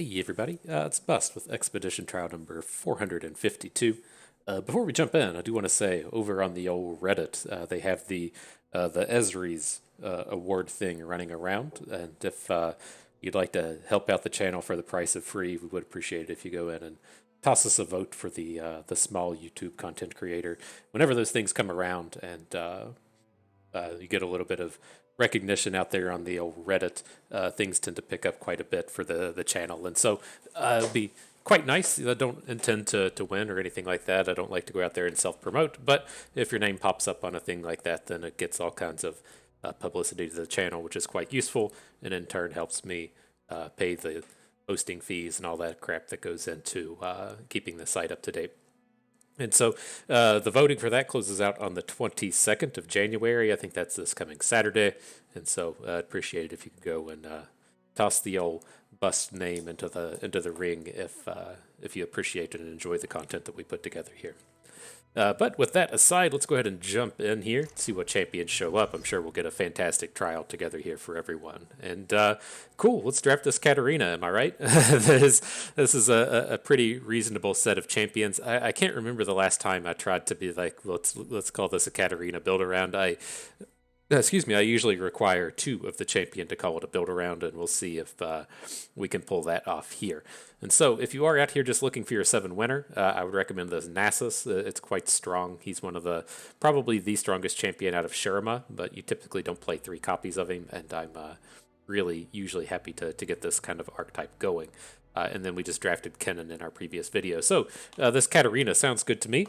Hey everybody, it's Bust with Expedition Trial number 452. Before we jump in, I do want to say over on the old Reddit, they have the Esri's award thing running around, and if you'd like to help out the channel for the price of free, we would appreciate it if you go in and toss us a vote for the small YouTube content creator. Whenever those things come around, and you get a little bit of recognition out there on the old Reddit. Things tend to pick up quite a bit for the channel, and so it'll be quite nice. I don't intend to win or anything like that. I don't like to go out there and self promote, but if your name pops up on a thing like that, then it gets all kinds of publicity to the channel, which is quite useful, and in turn helps me pay the hosting fees and all that crap that goes into keeping the site up to date. And so the voting for that closes out on the 22nd of January. I think that's this coming Saturday. And so I'd appreciate it if you could go and toss the old Bust name into the ring if you appreciate and enjoy the content that we put together here. But with that aside, let's go ahead and jump in here, see what champions show up. I'm sure we'll get a fantastic trial together here for everyone. And cool, let's draft this Katarina, am I right? This is a pretty reasonable set of champions. I can't remember the last time I tried to be like, let's call this a Katarina build around. Excuse me, I usually require 2 of the champion to call it a build around, and we'll see if we can pull that off here. And so if you are out here just looking for your 7 winner, I would recommend this Nasus. It's quite strong. He's one of probably the strongest champion out of Shurima, but you typically don't play 3 copies of him, and I'm really usually happy to get this kind of archetype going. And then we just drafted Kennen in our previous video. So this Katarina sounds good to me.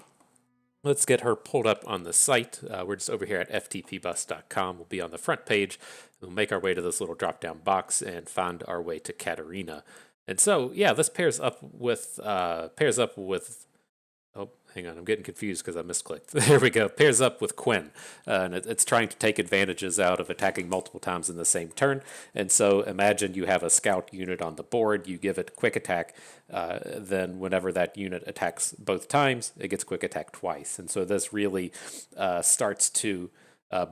Let's get her pulled up on the site. We're just over here at ftpbus.com. We'll be on the front page. We'll make our way to this little drop-down box and find our way to Katarina. And so, yeah, this pairs up with. Oh, hang on, I'm getting confused because I misclicked. There we go. Pairs up with Quinn, and it's trying to take advantages out of attacking multiple times in the same turn. And so imagine you have a scout unit on the board, you give it quick attack, then whenever that unit attacks both times, it gets quick attack twice. And so this really starts to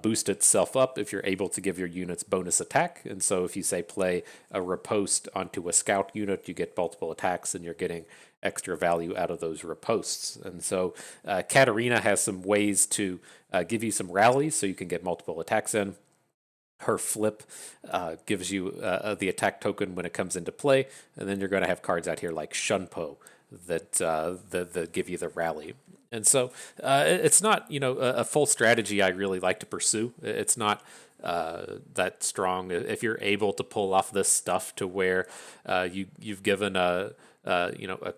boost itself up if you're able to give your units bonus attack. And so if you say play a riposte onto a scout unit, you get multiple attacks and you're getting extra value out of those ripostes. And so Katarina has some ways to give you some rallies so you can get multiple attacks in. Her flip gives you the attack token when it comes into play, and then you're going to have cards out here like Shunpo that give you the rally. And so it's not, a full strategy I really like to pursue. It's not that strong. If you're able to pull off this stuff to where you've given a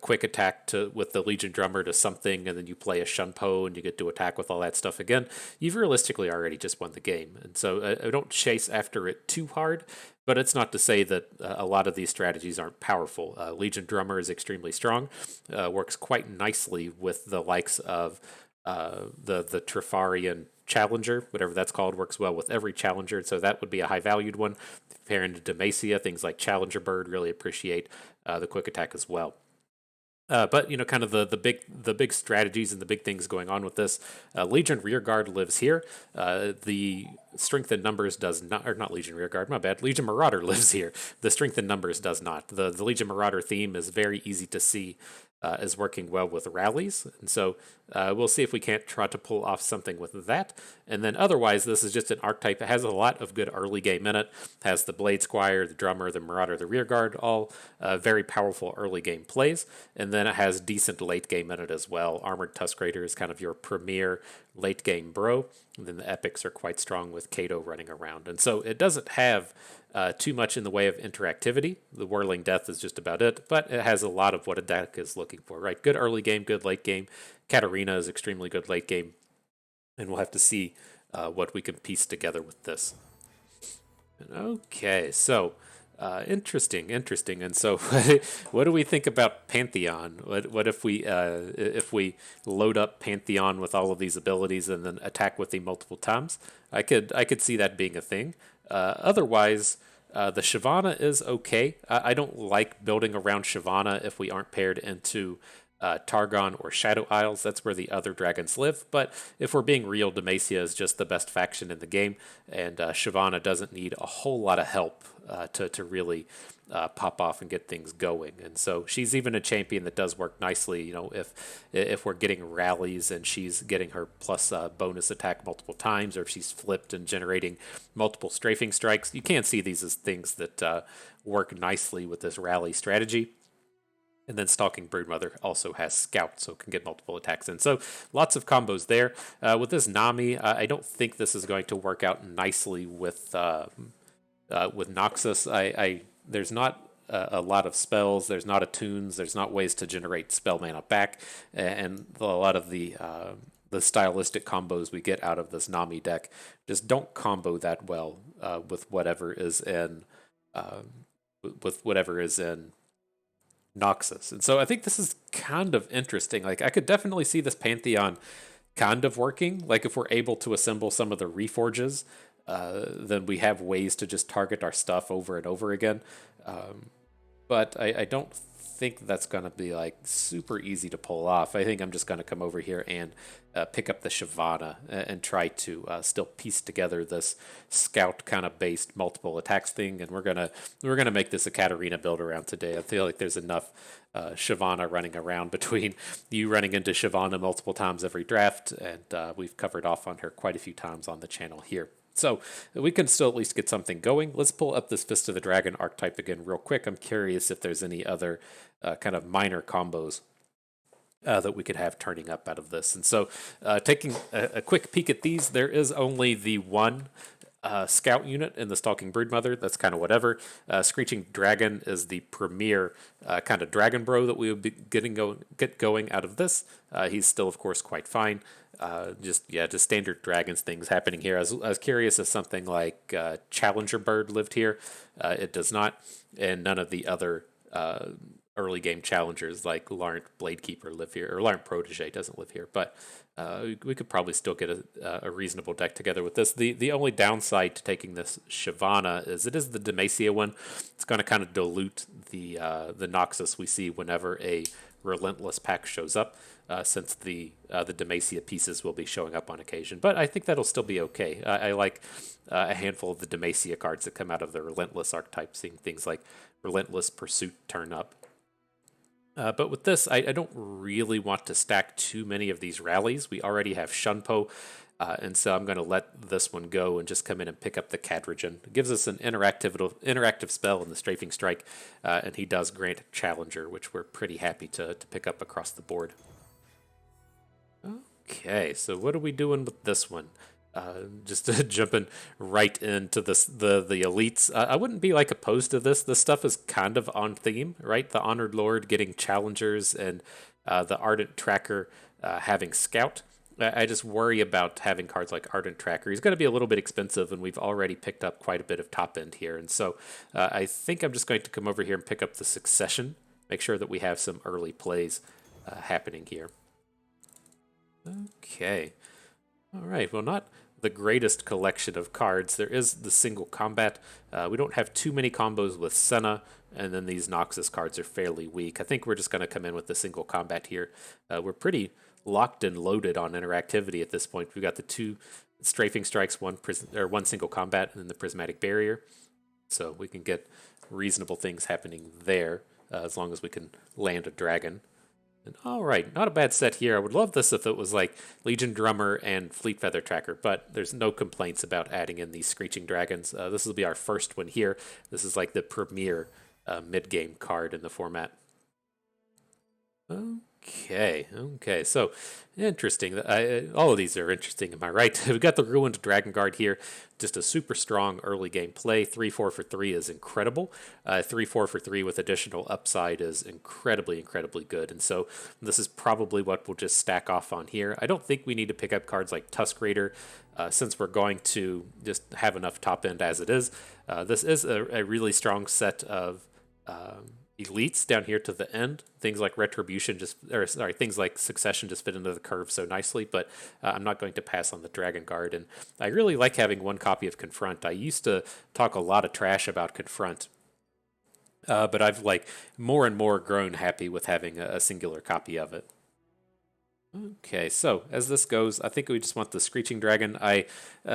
quick attack with the Legion Drummer to something, and then you play a Shunpo and you get to attack with all that stuff again, you've realistically already just won the game. And so I don't chase after it too hard, but it's not to say that a lot of these strategies aren't powerful. Legion Drummer is extremely strong, works quite nicely with the likes of the Trifarian Challenger, whatever that's called, works well with every Challenger, so that would be a high-valued one. Comparing to Demacia, things like Challenger Bird really appreciate the quick attack as well. But kind of the big strategies and the big things going on with this. Legion Rearguard lives here. The Strength in Numbers does not, or not Legion Rearguard, my bad. Legion Marauder lives here. The Strength in Numbers does not. The Legion Marauder theme is very easy to see is working well with rallies, and so we'll see if we can't try to pull off something with that. And then otherwise, this is just an archetype that has a lot of good early game in it. Has the Blade Squire, the Drummer, the Marauder, the Rearguard, all very powerful early game plays. And then it has decent late game in it as well. Armored Tusk Raider is kind of your premier late game bro. And then the Epics are quite strong with Kato running around. And so it doesn't have too much in the way of interactivity. The Whirling Death is just about it, but it has a lot of what a deck is looking for, right? Good early game, good late game. Katarina is extremely good late game, and we'll have to see what we can piece together with this. Okay, so interesting. And so, what do we think about Pantheon? What if we load up Pantheon with all of these abilities and then attack with them multiple times? I could see that being a thing. Otherwise, the Shyvana is okay. I don't like building around Shyvana if we aren't paired into Targon or Shadow Isles. That's where the other dragons live. But if we're being real, Demacia is just the best faction in the game, and Shyvana doesn't need a whole lot of help to really pop off and get things going. And so she's even a champion that does work nicely. You know, if we're getting rallies and she's getting her plus bonus attack multiple times, or if she's flipped and generating multiple strafing strikes, you can see these as things that work nicely with this rally strategy. And then Stalking Broodmother also has Scout, so it can get multiple attacks in. So lots of combos there. With this Nami, I don't think this is going to work out nicely with Noxus. There's not a lot of spells. There's not attunes. There's not ways to generate spell mana back, and a lot of the stylistic combos we get out of this Nami deck just don't combo that well with whatever is in Noxus. And so I think this is kind of interesting. Like, I could definitely see this Pantheon kind of working. Like, if we're able to assemble some of the Reforges, then we have ways to just target our stuff over and over again. But I don't think that's going to be like super easy to pull off. I think I'm just going to come over here and pick up the Shyvana and try to still piece together this scout kind of based multiple attacks thing. And we're gonna make this a Katarina build around today. I feel like there's enough Shyvana running around between you running into Shyvana multiple times every draft, and we've covered off on her quite a few times on the channel here. So we can still at least get something going. Let's pull up this Fist of the Dragon archetype again real quick. I'm curious if there's any other kind of minor combos that we could have turning up out of this. And so taking a quick peek at these, there is only the one scout unit in the Stalking Broodmother. That's kind of whatever. Screeching Dragon is the premier kind of Dragon Bro that we would be get going out of this. He's still, of course, quite fine. Just standard dragons things happening here. I was curious if something like Challenger Bird lived here. It does not, and none of the other early game challengers like Larent Bladekeeper live here, or Larent Protege doesn't live here. But we could probably still get a reasonable deck together with this. The only downside to taking this Shyvana is it is the Demacia one. It's going to kind of dilute the Noxus we see whenever a Relentless pack shows up, since the Demacia pieces will be showing up on occasion. But I think that'll still be okay. I like a handful of the Demacia cards that come out of the Relentless archetype, seeing things like Relentless Pursuit turn up. But with this, I don't really want to stack too many of these rallies. We already have Shunpo, and so I'm going to let this one go and just come in and pick up the Cadrigen. It gives us an interactive spell in the Strafing Strike, and he does grant Challenger, which we're pretty happy to pick up across the board. Okay, so what are we doing with this one? Just jumping right into this, the elites. I wouldn't be like opposed to this. This stuff is kind of on theme, right? The Honored Lord getting challengers, and the Ardent Tracker having Scout. I just worry about having cards like Ardent Tracker. He's going to be a little bit expensive, and we've already picked up quite a bit of top end here. And so I think I'm just going to come over here and pick up the Succession. Make sure that we have some early plays happening here. Okay. All right. Well, not the greatest collection of cards. There is the single combat. We don't have too many combos with Senna, and then these Noxus cards are fairly weak. I think we're just going to come in with the single combat here. We're pretty locked and loaded on interactivity at this point. We've got the two Strafing Strikes, one single combat, and then the Prismatic Barrier. So we can get reasonable things happening there, as long as we can land a dragon. And all right, not a bad set here. I would love this if it was like Legion Drummer and Fleet Feather Tracker, but there's no complaints about adding in these Screeching Dragons. This will be our first one here. This is like the premier mid-game card in the format. Okay, so interesting. All of these are interesting, am I right? We've got the Ruined Dragon Guard here, just a super strong early game play. 3-4 for 3 is incredible. 3-4 for 3 with additional upside is incredibly good. And so this is probably what we'll just stack off on here. I don't think we need to pick up cards like Tusk Raider, since we're going to just have enough top end as it is. This is a really strong set of elites down here to the end. Things like Retribution things like Succession just fit into the curve so nicely, but I'm not going to pass on the Dragon Guard. And I really like having one copy of Confront. I used to talk a lot of trash about Confront, but I've like more and more grown happy with having a singular copy of it. Okay, so as this goes, I think we just want the Screeching Dragon.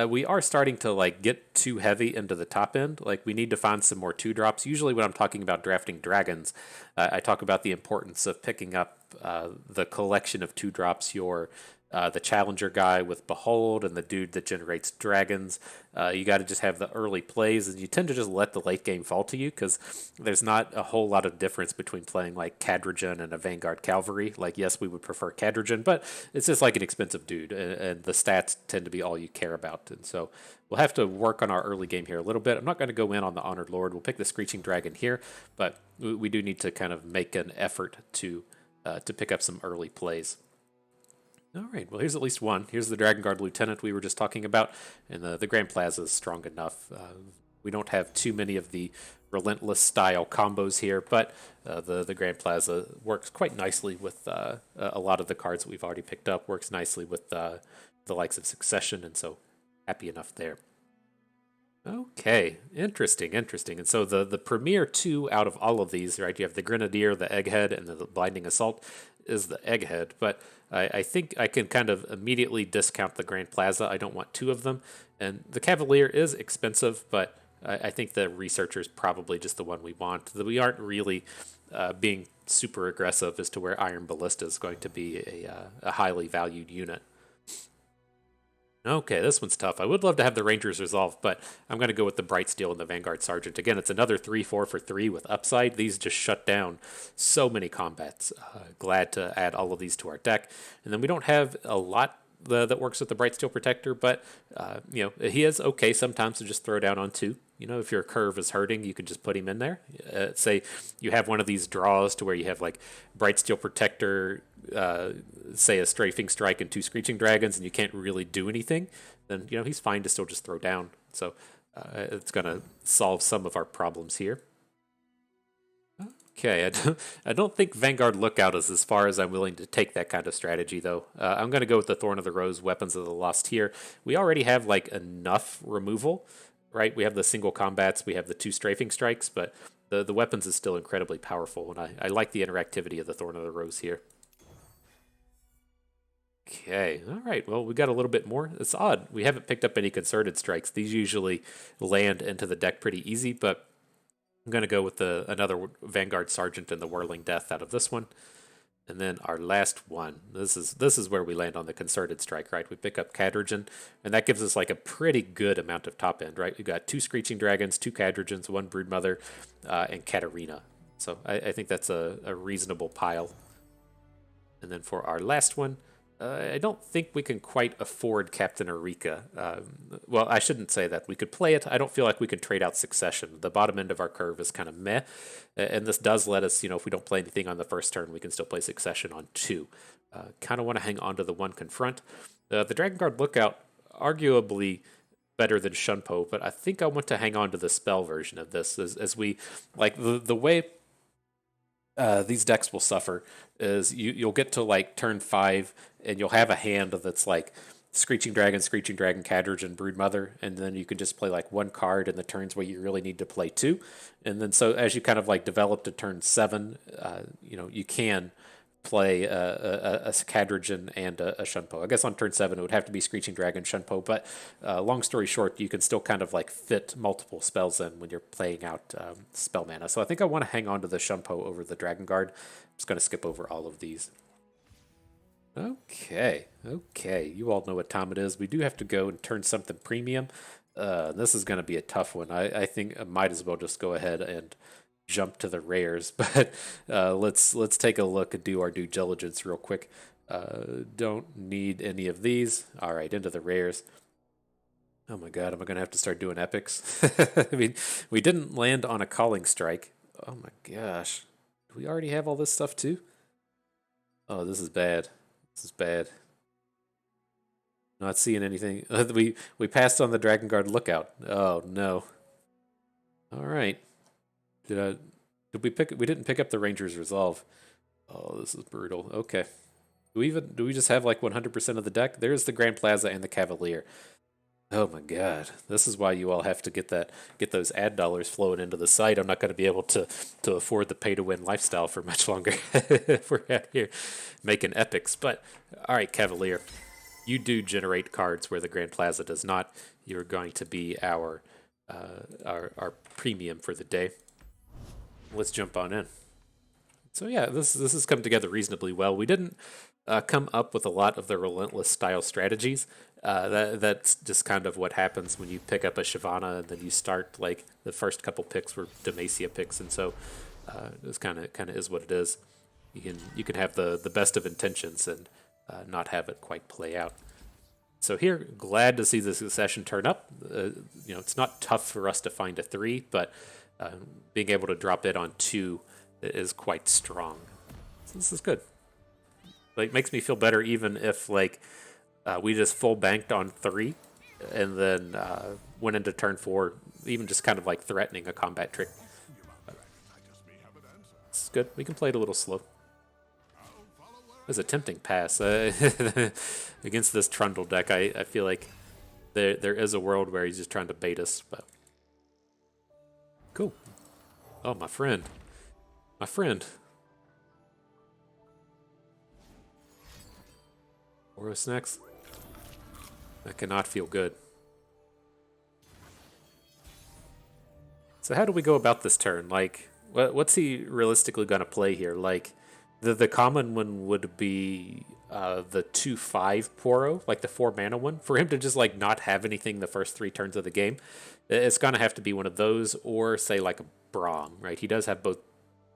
We are starting to like get too heavy into the top end. Like we need to find some more two drops. Usually, when I'm talking about drafting dragons, I talk about the importance of picking up the collection of two drops. The challenger guy with Behold and the dude that generates dragons. You got to just have the early plays, and you tend to just let the late game fall to you because there's not a whole lot of difference between playing like Cadrigen and a Vanguard Cavalry. Like, yes, we would prefer Cadrigen, but it's just like an expensive dude, and the stats tend to be all you care about. And so we'll have to work on our early game here a little bit. I'm not going to go in on the Honored Lord. We'll pick the Screeching Dragon here, but we do need to kind of make an effort to pick up some early plays. All right, well, here's at least one. Here's the Dragon Guard Lieutenant we were just talking about, and the Grand Plaza is strong enough. We don't have too many of the Relentless style combos here, but the Grand Plaza works quite nicely with a lot of the cards that we've already picked up, works nicely with the likes of Succession, and so happy enough there. Okay, interesting, interesting. And so the premier two out of all of these, right? You have the Grenadier, the Egghead, and the Blinding Assault is the Egghead. But I think I can kind of immediately discount the Grand Plaza. I don't want two of them. And the Cavalier is expensive, but I think the Researcher is probably just the one we want. We aren't really being super aggressive as to where Iron Ballista is going to be a highly valued unit. Okay, this one's tough. I would love to have the Rangers resolve, but I'm going to go with the Bright Steel and the Vanguard Sergeant. Again, it's another 3/4 for 3 with upside. These just shut down so many combats. Glad to add all of these to our deck. And then we don't have a lot that works with the Bright Steel Protector, but he is okay sometimes to just throw down on 2. If your curve is hurting, you can just put him in there. Say you have one of these draws to where you have like Bright Steel Protector, say a Strafing Strike and 2 Screeching Dragons, and you can't really do anything, then he's fine to still just throw down. So it's going to solve some of our problems here. Okay, I don't think Vanguard Lookout is as far as I'm willing to take that kind of strategy, though. I'm going to go with the Thorn of the Rose, Weapons of the Lost here. We already have like enough removal, right? We have the single combats, we have the 2 Strafing Strikes, but the weapons is still incredibly powerful, and I like the interactivity of the Thorn of the Rose here. Okay, all right. Well, we got a little bit more. It's odd. We haven't picked up any concerted strikes. These usually land into the deck pretty easy, but I'm going to go with another Vanguard Sergeant and the Whirling Death out of this one. And then our last one. This is where we land on the concerted strike, right? We pick up Cadrigen, and that gives us like a pretty good amount of top end, right? We got 2 Screeching Dragons, 2 Cadrigens, 1 Broodmother, and Katarina. So I think that's a reasonable pile. And then for our last one, I don't think we can quite afford Captain Eureka. Well, I shouldn't say that. We could play it. I don't feel like we can trade out Succession. The bottom end of our curve is kind of meh. And this does let us, if we don't play anything on the first turn, we can still play Succession on 2. Kind of want to hang on to the 1 Confront. The Dragon Guard Lookout, arguably better than Shunpo, but I think I want to hang on to the spell version of this as we, like, the way these decks will suffer is you'll get to like turn 5 and you'll have a hand that's like Screeching Dragon, Cadrigen, Broodmother, and then you can just play like 1 card in the turns where you really need to play 2. And then so as you kind of like develop to turn 7, you can play a Cadrigen and a Shunpo. I guess on turn 7 it would have to be Screeching Dragon, Shunpo, but long story short, you can still kind of like fit multiple spells in when you're playing out spell mana. So I think I want to hang on to the Shunpo over the Dragon Guard. I'm just going to skip over all of these. Okay, you all know what time it is. We do have to go and turn something premium. This is going to be a tough one. I think I might as well just go ahead and jump to the rares, but let's take a look and do our due diligence real quick. Don't need any of these. All right, into the rares. Oh my god, am I gonna have to start doing epics? I mean, we didn't land on a Calling Strike. Oh my gosh, do we already have all this stuff too? Oh, this is bad. This is bad. Not seeing anything. We passed on the Dragon Guard Lookout. Oh no. All right. Did we pick? We didn't pick up the Ranger's Resolve. Oh, this is brutal. Okay. Do we just have like 100% of the deck? There's the Grand Plaza and the Cavalier. Oh my god. This is why you all have to get those ad dollars flowing into the site. I'm not going to be able to afford the pay to win lifestyle for much longer if we're out here making epics. But all right, Cavalier, you do generate cards where the Grand Plaza does not. You're going to be our premium for the day. Let's jump on in. So yeah, this has come together reasonably well. We didn't come up with a lot of the Relentless style strategies. That's just kind of what happens when you pick up a Shyvana and then you start like the first couple picks were Demacia picks, and so it's kind of is what it is. You can have the best of intentions and not have it quite play out. So here, glad to see the succession turn up. It's not tough for us to find a 3, but being able to drop it on 2 is quite strong. So this is good. Like, makes me feel better even if like we just full banked on 3 and then went into turn 4, even just kind of like threatening a combat trick. It's good. We can play it a little slow. It was a tempting pass against this Trundle deck. I feel like there is a world where he's just trying to bait us, but cool. Oh, my friend. My friend. Oros next. That cannot feel good. So how do we go about this turn? Like, what's he realistically going to play here? Like, the common one would be the 2/5 Poro, like the 4 mana one. For him to just like not have anything the first 3 turns of the game, it's going to have to be one of those, or say like a Braum, right? He does have both.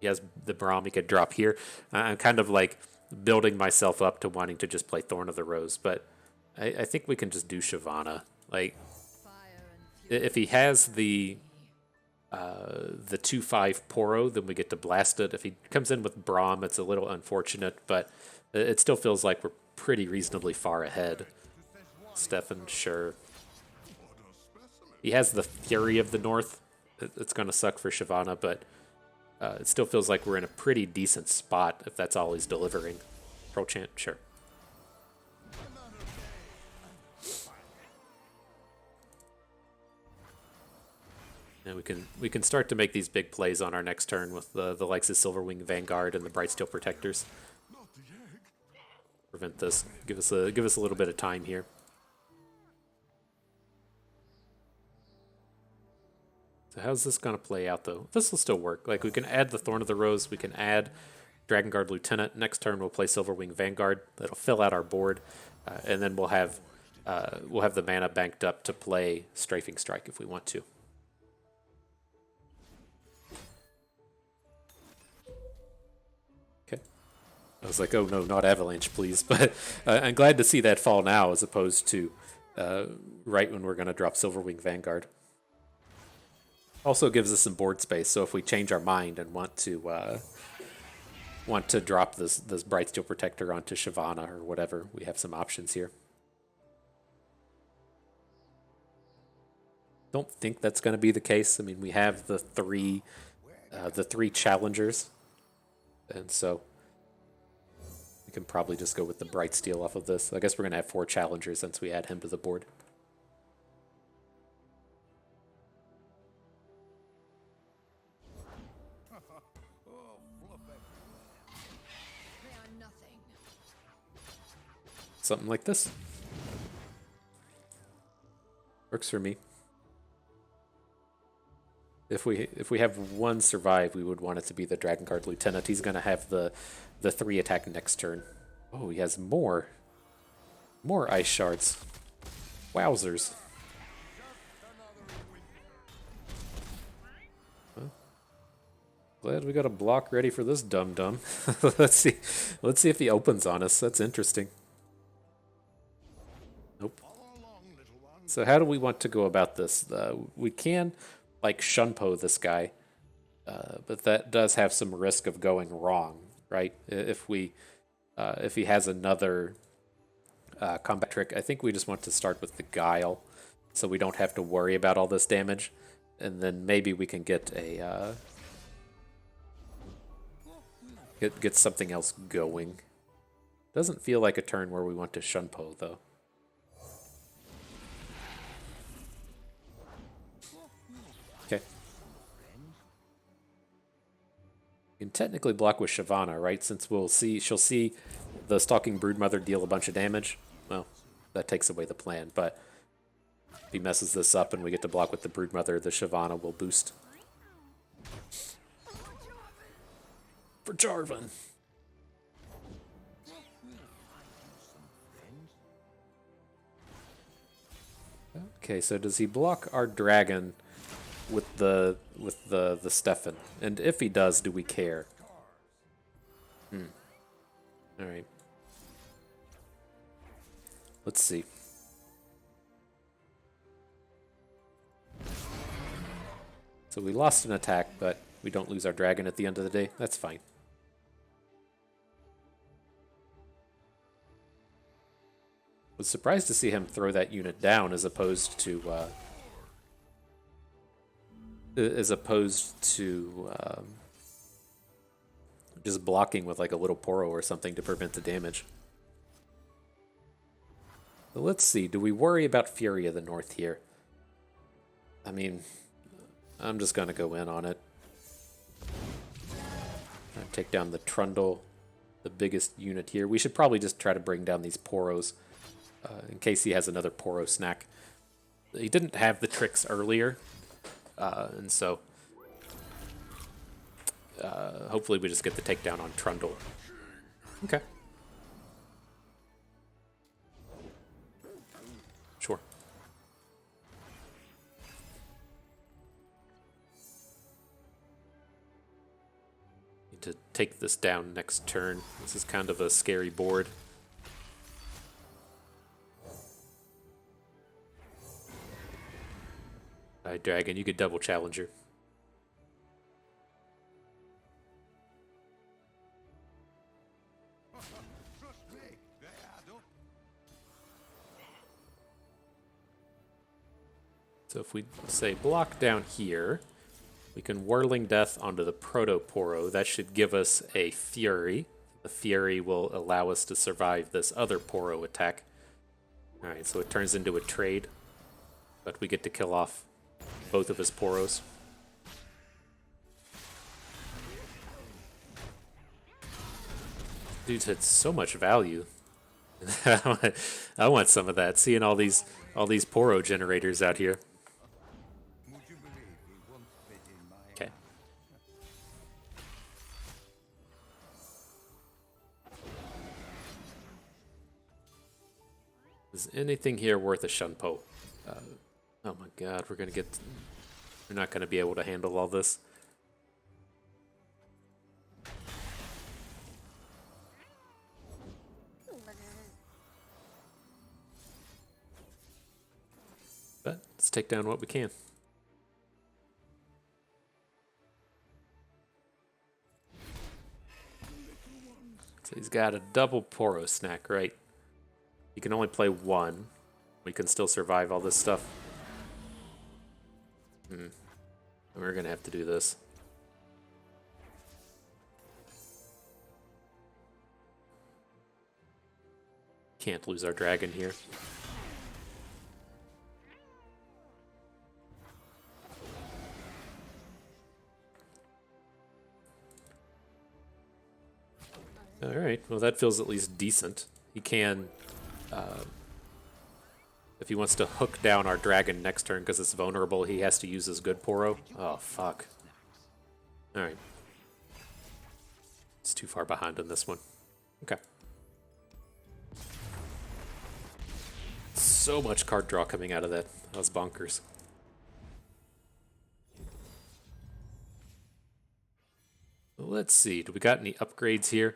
He has the Braum he could drop here. I'm kind of like building myself up to wanting to just play Thorn of the Rose, but I think we can just do Shyvana. Like, if he has the 2/5 Poro, then we get to blast it. If he comes in with Braum, it's a little unfortunate, but it still feels like we're pretty reasonably far ahead. Stefan, sure. He has the Fury of the North. It's going to suck for Shyvana, but it still feels like we're in a pretty decent spot if that's all he's delivering. Pro Chant, sure. And we can start to make these big plays on our next turn with the likes of Silverwing Vanguard and the Brightsteel Protectors. Prevent this. Give us a little bit of time here. So how's this gonna play out though? This will still work. Like, we can add the Thorn of the Rose, we can add Dragon Guard Lieutenant. Next turn we'll play Silverwing Vanguard. That'll fill out our board, and then we'll have the mana banked up to play Strafing Strike if we want to. I was like, oh no, not Avalanche, please. But I'm glad to see that fall now as opposed to right when we're going to drop Silverwing Vanguard. Also gives us some board space, so if we change our mind and want to drop this Brightsteel Protector onto Shyvana or whatever, we have some options here. Don't think that's going to be the case. I mean, we have the three challengers, and so we can probably just go with the Brightsteel off of this. I guess we're going to have 4 challengers since we add him to the board. Something like this. Works for me. If we have 1 survive, we would want it to be the Dragon Guard Lieutenant. He's going to have the 3 attack next turn. Oh, he has more Ice Shards. Wowzers. Well, glad we got a block ready for this dum-dum. Let's see if he opens on us. That's interesting. Nope. So how do we want to go about this? We can like Shunpo this guy, but that does have some risk of going wrong, right? If he has another combat trick, I think we just want to start with the Guile, so we don't have to worry about all this damage, and then maybe we can get a get something else going. Doesn't feel like a turn where we want to Shunpo though. You can technically block with Shyvana, right? Since she'll see the Stalking Broodmother deal a bunch of damage. Well, that takes away the plan, but if he messes this up and we get to block with the Broodmother, the Shyvana will boost. For Jarvan. Okay, so does he block our dragon with the Stefan? And if he does, do we care? All right. Let's see. So we lost an attack, but we don't lose our dragon at the end of the day. That's fine. Was surprised to see him throw that unit down as opposed to just blocking with like a little Poro or something to prevent the damage. But let's see, do we worry about Fury of the North here? I mean, I'm just gonna go in on it. Take down the Trundle, the biggest unit here. We should probably just try to bring down these Poros in case he has another Poro snack. He didn't have the tricks earlier, and so hopefully we just get the takedown on Trundle. Okay. Sure. Need to take this down next turn. This is kind of a scary board. Alright, Dragon, you could double Challenger. So if we say block down here, we can Whirling Death onto the Proto-Poro. That should give us a Fury. The Fury will allow us to survive this other Poro attack. Alright, so it turns into a trade, but we get to kill off both of his Poros. Dude's had so much value. I want some of that. Seeing all these Poro generators out here. Okay. Is anything here worth a Shunpo? Oh my god, we're not gonna be able to handle all this. But let's take down what we can. So he's got a double Poro snack, right? He can only play one. We can still survive all this stuff. We're gonna have to do this. Can't lose our dragon here. Alright, well that feels at least decent. He can, if he wants to hook down our dragon next turn because it's vulnerable, he has to use his good Poro. Oh, fuck. Alright. It's too far behind on this one. Okay. So much card draw coming out of that. That was bonkers. Let's see. Do we got any upgrades here?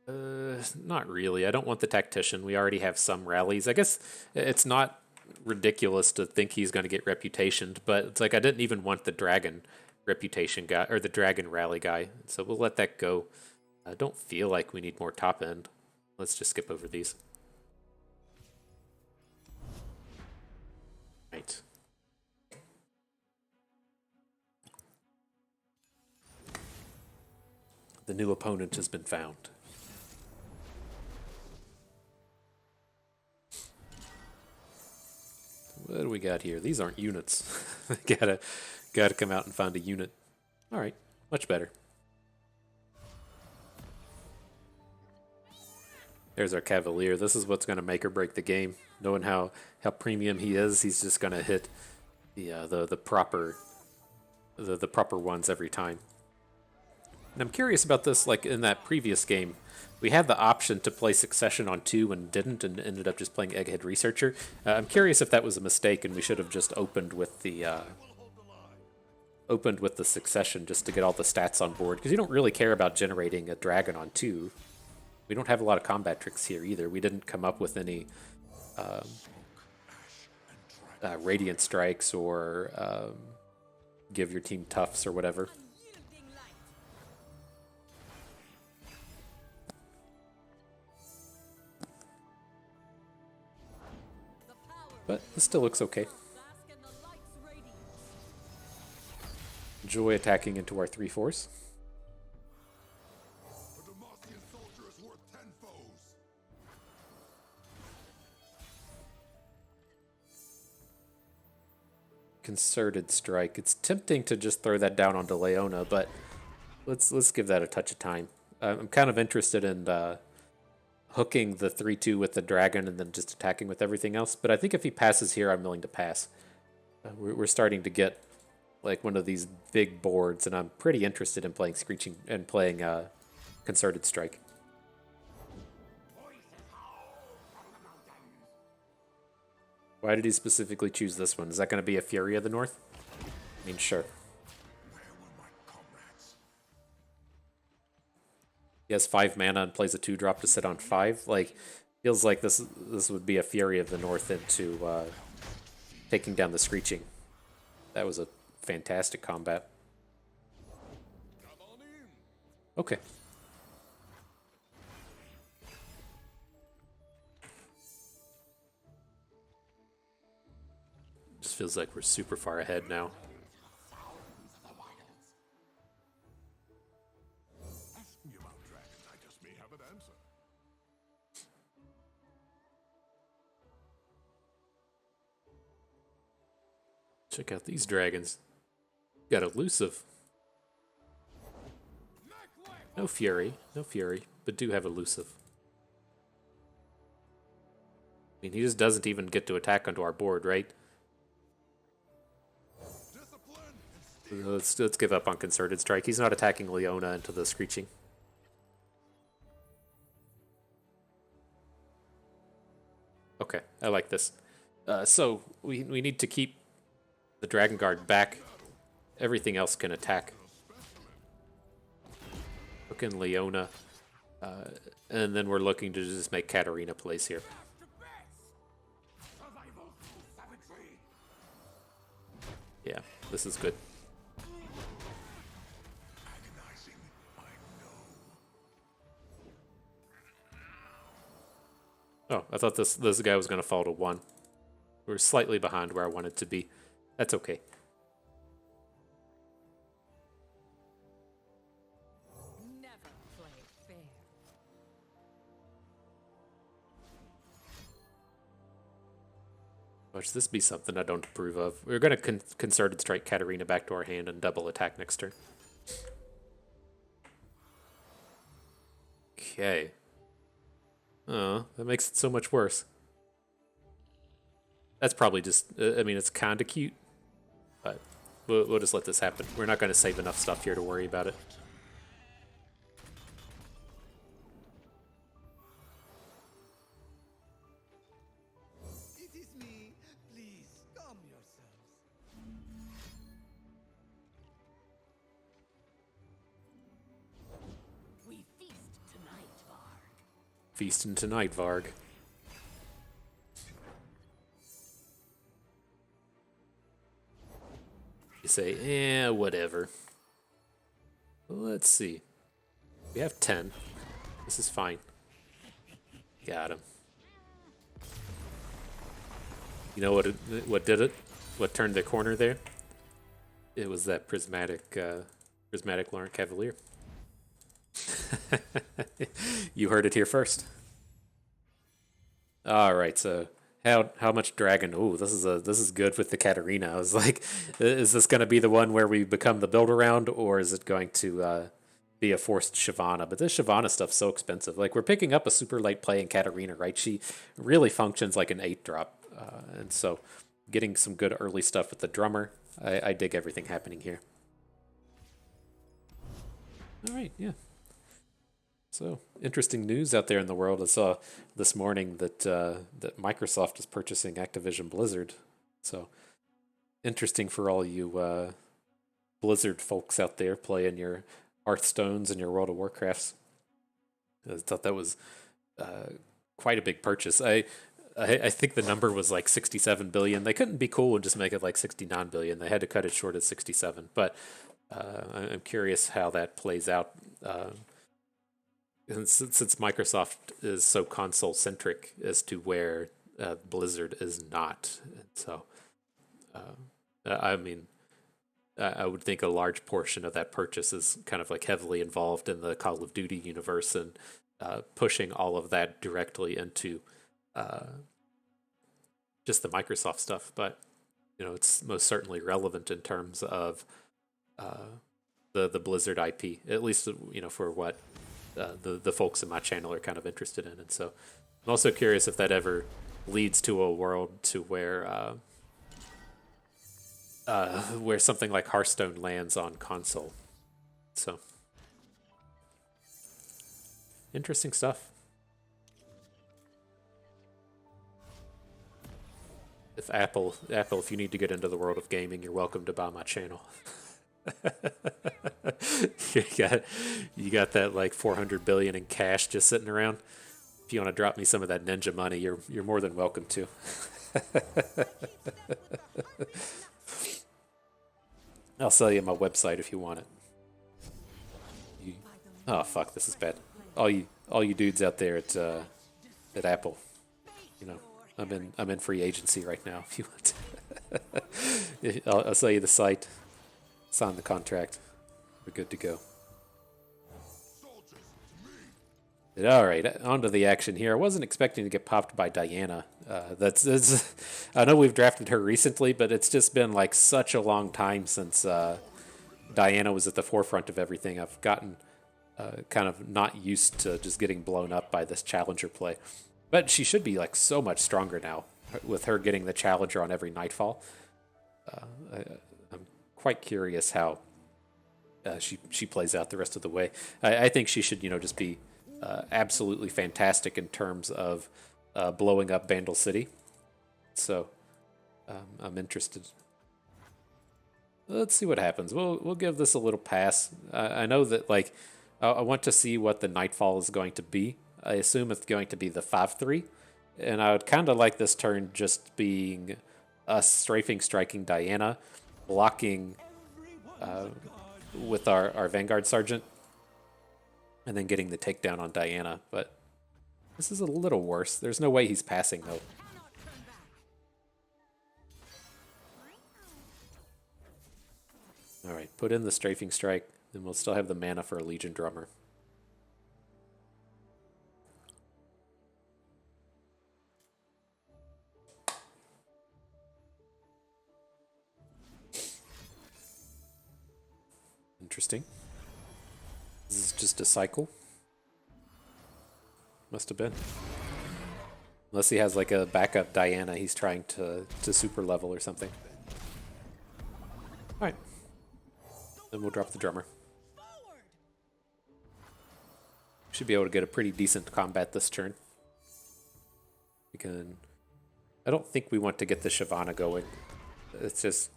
Not really. I don't want the Tactician. We already have some rallies. I guess it's not ridiculous to think he's going to get reputationed, but it's like I didn't even want the Dragon reputation guy, or the Dragon rally guy, so we'll let that go. I don't feel like we need more top end. Let's just skip over these. Right. The new opponent has been found. What do we got here? These aren't units. gotta come out and find a unit. All right, much better. There's our Cavalier. This is what's going to make or break the game. Knowing how premium he is, he's just going to hit the proper the proper ones every time. And I'm curious about this. Like in that previous game, we had the option to play Succession on 2 and didn't, and ended up just playing Egghead Researcher. I'm curious if that was a mistake, and we should have just opened with the Succession just to get all the stats on board, because you don't really care about generating a dragon on 2. We don't have a lot of combat tricks here either. We didn't come up with any Radiant Strikes or give your team Tufts or whatever. But this still looks okay. Enjoy attacking into our 3/4s. Concerted Strike. It's tempting to just throw that down onto Leona, but let's give that a touch of time. I'm kind of interested in hooking the 3/2 with the dragon and then just attacking with everything else. But I think if he passes here, I'm willing to pass. We're starting to get like one of these big boards, and I'm pretty interested in playing Screeching and playing Concerted Strike. Why did he specifically choose this one? Is that going to be a Fury of the North? I mean, sure. He has 5 mana and plays a 2-drop to sit on 5. Like, feels like this would be a Fury of the North into taking down the Screeching. That was a fantastic combat. Okay. Just feels like we're super far ahead now. Check out these dragons. Got elusive. No fury, but do have elusive. I mean, he just doesn't even get to attack onto our board, right? Let's give up on Concerted Strike. He's not attacking Leona into the Screeching. Okay, I like this. So we need to keep the Dragon Guard back. Everything else can attack. Hook in Leona. And then we're looking to just make Katarina plays here. Yeah, this is good. Oh, I thought this guy was going to fall to 1. We're slightly behind where I wanted to be. That's okay. Never play fair. Watch this be something I don't approve of. We're going to Concerted Strike Katarina back to our hand and double attack next turn. Okay. Oh, that makes it so much worse. That's probably just, I mean, it's kind of cute, but we'll just let this happen. We're not going to save enough stuff here to worry about it. It is me. Please calm yourselves. We feast tonight, Varg. Feasting tonight, Varg. You say, eh, whatever. Let's see. We have 10. This is fine. Got him. You know what did it? What turned the corner there? It was that prismatic Laurent Cavalier. You heard it here first. All right, so how much dragon? Ooh, this is good with the Katarina. I was like, is this going to be the one where we become the build around, or is it going to be a forced Shyvana, but this Shyvana stuff's so expensive. Like, we're picking up a super late play in Katarina, right? She really functions like an 8-drop. And so getting some good early stuff with the drummer, I dig everything happening here. All right, yeah. So, interesting news out there in the world. I saw this morning that that Microsoft is purchasing Activision Blizzard. So, interesting for all you Blizzard folks out there playing your Hearthstones and your World of Warcrafts. I thought that was quite a big purchase. I think the number was like 67 billion. They couldn't be cool and just make it like 69 billion. They had to cut it short at 67. But I'm curious how that plays out. And since Microsoft is so console centric as to where Blizzard is not, and so I mean, I would think a large portion of that purchase is kind of like heavily involved in the Call of Duty universe and pushing all of that directly into just the Microsoft stuff. But you know, it's most certainly relevant in terms of the Blizzard IP, at least you know for what the folks in my channel are kind of interested in. And so I'm also curious if that ever leads to a world to where something like Hearthstone lands on console. So interesting stuff. If Apple, if you need to get into the world of gaming, you're welcome to buy my channel. you got that like 400 billion in cash just sitting around. If you want to drop me some of that ninja money, you're more than welcome to. I'll sell you my website if you want it. Oh fuck, this is bad. All you dudes out there at Apple, you know, I'm in free agency right now. If you want, I'll sell you the site. Sign the contract. We're good to go. All right, on to the action here. I wasn't expecting to get popped by Diana. That's I know we've drafted her recently, but it's just been like such a long time since Diana was at the forefront of everything. I've gotten kind of not used to just getting blown up by this challenger play. But she should be like so much stronger now with her getting the challenger on every nightfall. I'm quite curious how she plays out the rest of the way. I think she should, you know, just be absolutely fantastic in terms of blowing up Vandal City. So I'm interested. Let's see what happens. We'll give this a little pass. I know that like I want to see what the nightfall is going to be. I assume it's going to be the 5/3, and I would kind of like this turn just being us striking Diana, blocking with our Vanguard Sergeant, and then getting the takedown on Diana. But this is a little worse. There's no way he's passing though. All right, put in the strafing strike, and we'll still have the mana for a Legion Drummer. Interesting. This is just a cycle. Must have been. Unless he has like a backup Diana he's trying to super level or something. Alright. Then we'll drop the drummer. Should be able to get a pretty decent combat this turn. We can... I don't think we want to get the Shyvana going. It's just...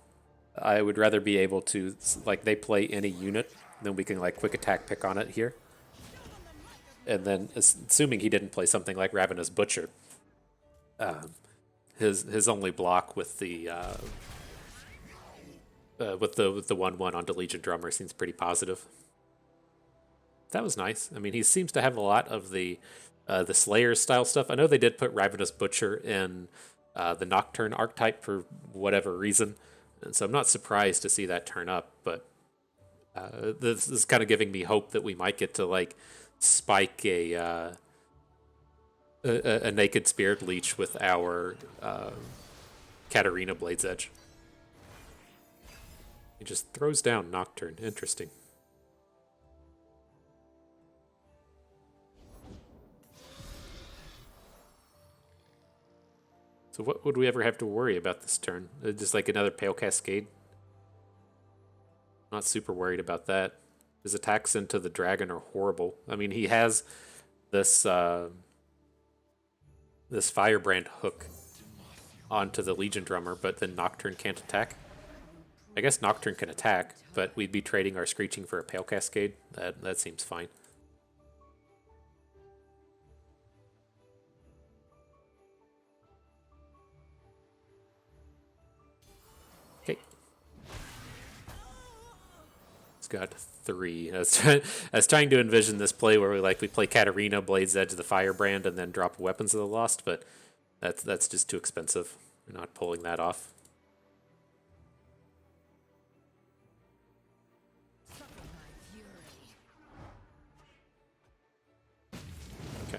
I would rather be able to, like, they play any unit, then we can, like, quick attack pick on it here. And then, assuming he didn't play something like Ravenous Butcher, his only block with the 1/1 onto Legion Drummer seems pretty positive. That was nice. I mean, he seems to have a lot of the Slayer style stuff. I know they did put Ravenous Butcher in the Nocturne archetype for whatever reason. And so I'm not surprised to see that turn up, but this is kind of giving me hope that we might get to like spike a Naked Spirit Leech with our Katarina Blade's Edge. He just throws down Nocturne. Interesting. So what would we ever have to worry about this turn? Just like another Pale Cascade? Not super worried about that. His attacks into the dragon are horrible. I mean, he has this this Firebrand hook onto the Legion Drummer, but then Nocturne can't attack. I guess Nocturne can attack, but we'd be trading our Screeching for a Pale Cascade. That seems fine. Okay. It's got 3. I was trying to envision this play where we play Katarina, Blade's Edge, the Firebrand, and then drop Weapons of the Lost, but that's just too expensive. We're not pulling that off. Okay.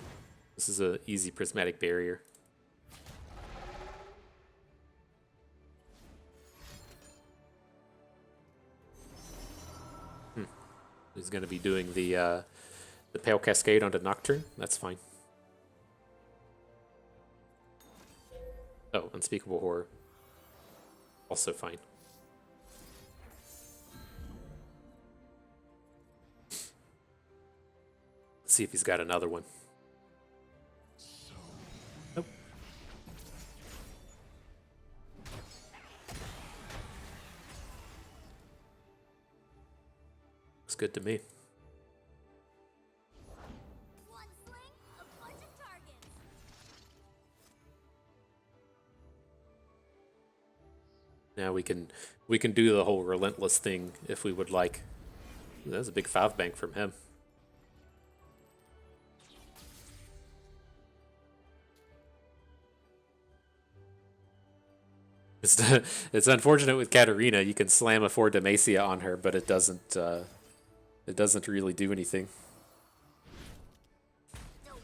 This is an easy Prismatic Barrier. He's going to be doing the Pale Cascade onto Nocturne. That's fine. Oh, Unspeakable Horror. Also fine. Let's see if he's got another one. Nope. Looks good to me. One sling, a bunch of targets. Now we can do the whole Relentless thing if we would like. That's a big 5 bank from him. It's unfortunate with Katarina. You can slam a 4 Demacia on her, but it doesn't really do anything.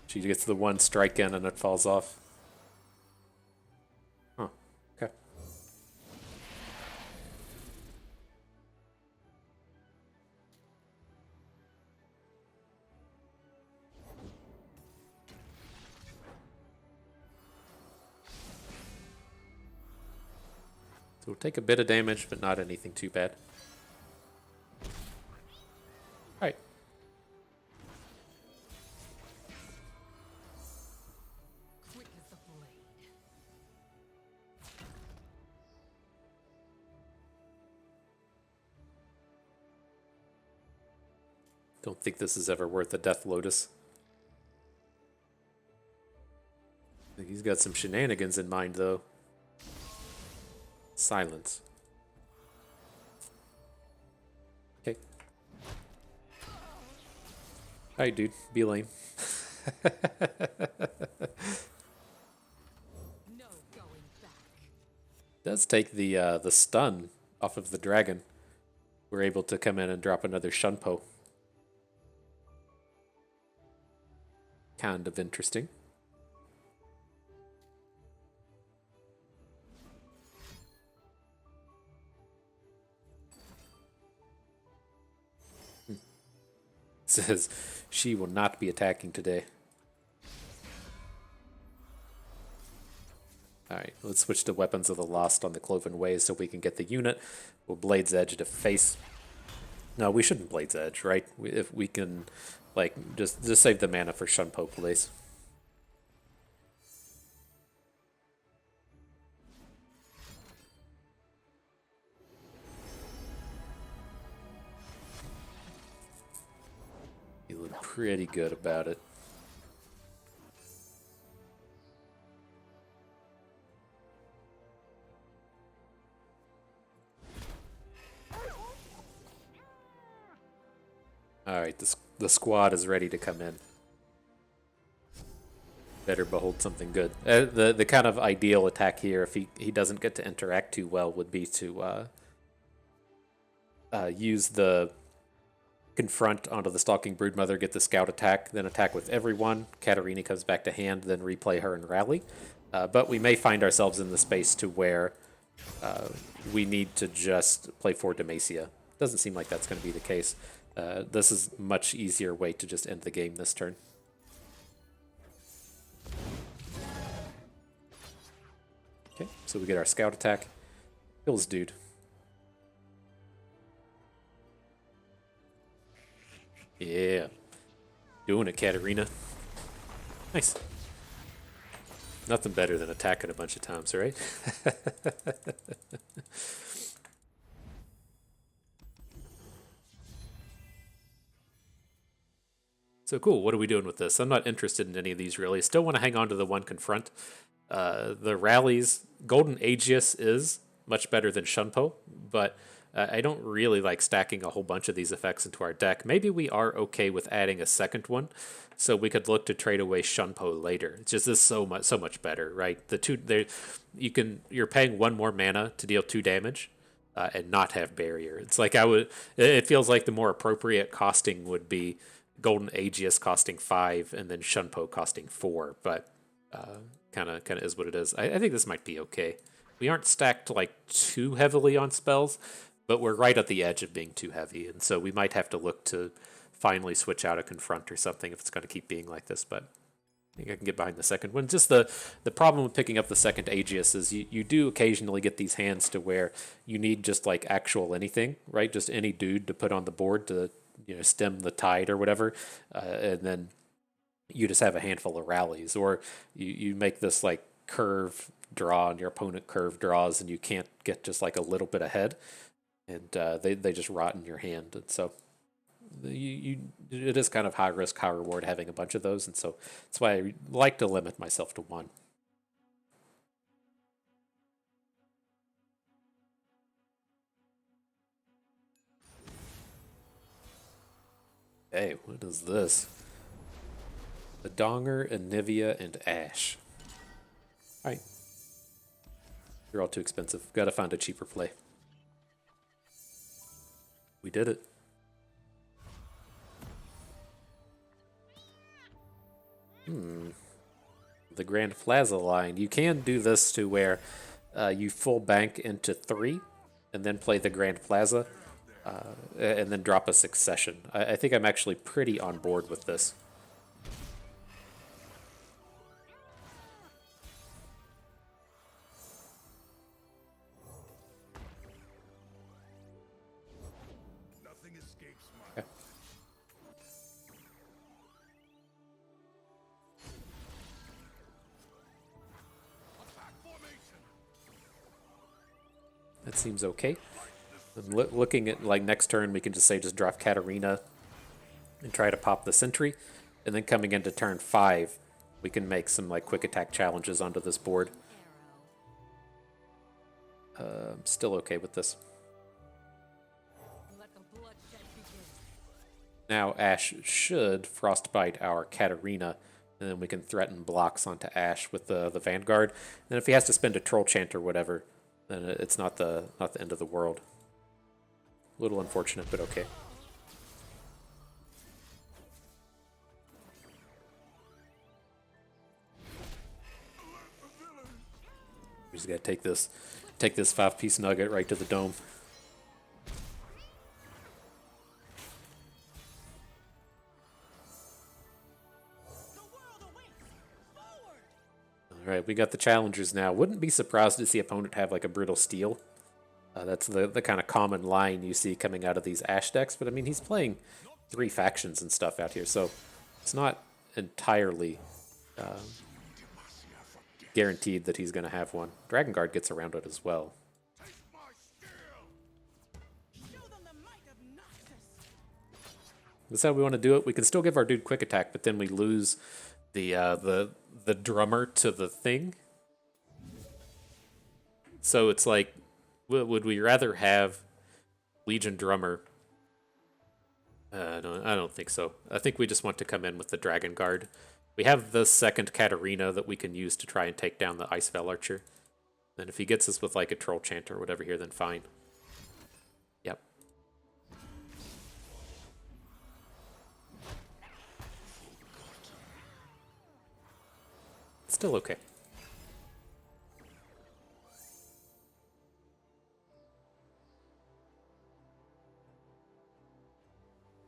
She gets the 1 strike in and it falls off. Huh. Okay. So we'll take a bit of damage, but not anything too bad. Alright. Quick as the blade. Don't think this is ever worth a Death Lotus. I think he's got some shenanigans in mind, though. Silence. Okay. Alright, dude. Be lame. No going back. Does take the stun off of the dragon. We're able to come in and drop another Shunpo. Kind of interesting. Says she will not be attacking today. Alright, let's switch to Weapons of the Lost on the Cloven Ways so we can get the unit. We'll Blade's Edge to face. No, we shouldn't Blade's Edge, right? If we can, like, just save the mana for Shunpo, please. Feeling pretty good about it. Alright, the squad is ready to come in. Better behold something good. The kind of ideal attack here, if he doesn't get to interact too well, would be to use the Confront onto the Stalking Broodmother, get the Scout attack, then attack with everyone. Katarina comes back to hand, then replay her and rally. But we may find ourselves in the space to where we need to just play for Demacia. Doesn't seem like that's going to be the case. This is a much easier way to just end the game this turn. So we get our scout attack. Kills dude. Yeah. Doing it, Katarina. Nice. Nothing better than attacking a bunch of times, right? So cool. What are we doing with this? I'm not interested in any of these really. Still want to hang on to the one confront. The rallies, Golden Aegis is much better than Shunpo, but I don't really like stacking a whole bunch of these effects into our deck. Maybe we are okay with adding a second one, so we could look to trade away Shunpo later. It's just this so much better, right? The two there, you're paying one more mana to deal 2 damage. And not have barrier. It's like it feels like the more appropriate costing would be Golden Aegis costing 5 and then Shunpo costing 4, but kind of is what it is. I think this might be okay. We aren't stacked like too heavily on spells, but we're right at the edge of being too heavy, and so we might have to look to finally switch out a confront or something if it's going to keep being like this. But I think I can get behind the second one. Just the problem with picking up the second Aegis is you do occasionally get these hands to where you need just like actual anything, right? Just any dude to put on the board to stem the tide or whatever, and then you just have a handful of rallies, or you make this like curve draw and your opponent curve draws and you can't get just like a little bit ahead, and they just rot in your hand, and so it is kind of high risk, high reward having a bunch of those, and so that's why I like to limit myself to one. Hey, what is this? The Donger, Anivia, and Ash. Alright. You're all too expensive. Gotta find a cheaper play. We did it. The Grand Plaza line. You can do this to where you full bank into 3 and then play the Grand Plaza and then drop a succession. I think I'm actually pretty on board with this. Nothing escapes my Okay. attack formation. That seems okay. Looking at like next turn, we can just say just drop Katarina and try to pop the sentry, and then coming into turn 5, we can make some like quick attack challenges onto this board. I'm still okay with this. Let the bloodshed begin. Now Ash should frostbite our Katarina, and then we can threaten blocks onto Ash with the Vanguard. And if he has to spend a Troll Chant or whatever, then it's not the end of the world. A little unfortunate, but okay. We just gotta take this 5-piece nugget right to the dome. All right, we got the challengers now. Wouldn't be surprised to see opponent have like a Brittle Steel. That's the kind of common line you see coming out of these Ash decks, but I mean, he's playing 3 factions and stuff out here, so it's not entirely guaranteed that he's going to have one. Dragon Guard gets around it as well. That's how we want to do it. We can still give our dude quick attack, but then we lose the drummer to the thing. So it's like, would we rather have Legion Drummer? I don't think so. I think we just want to come in with the Dragon Guard. We have the second Katarina that we can use to try and take down the Icevale Archer. And if he gets us with like a Troll Chant or whatever here, then fine. Yep. Still okay.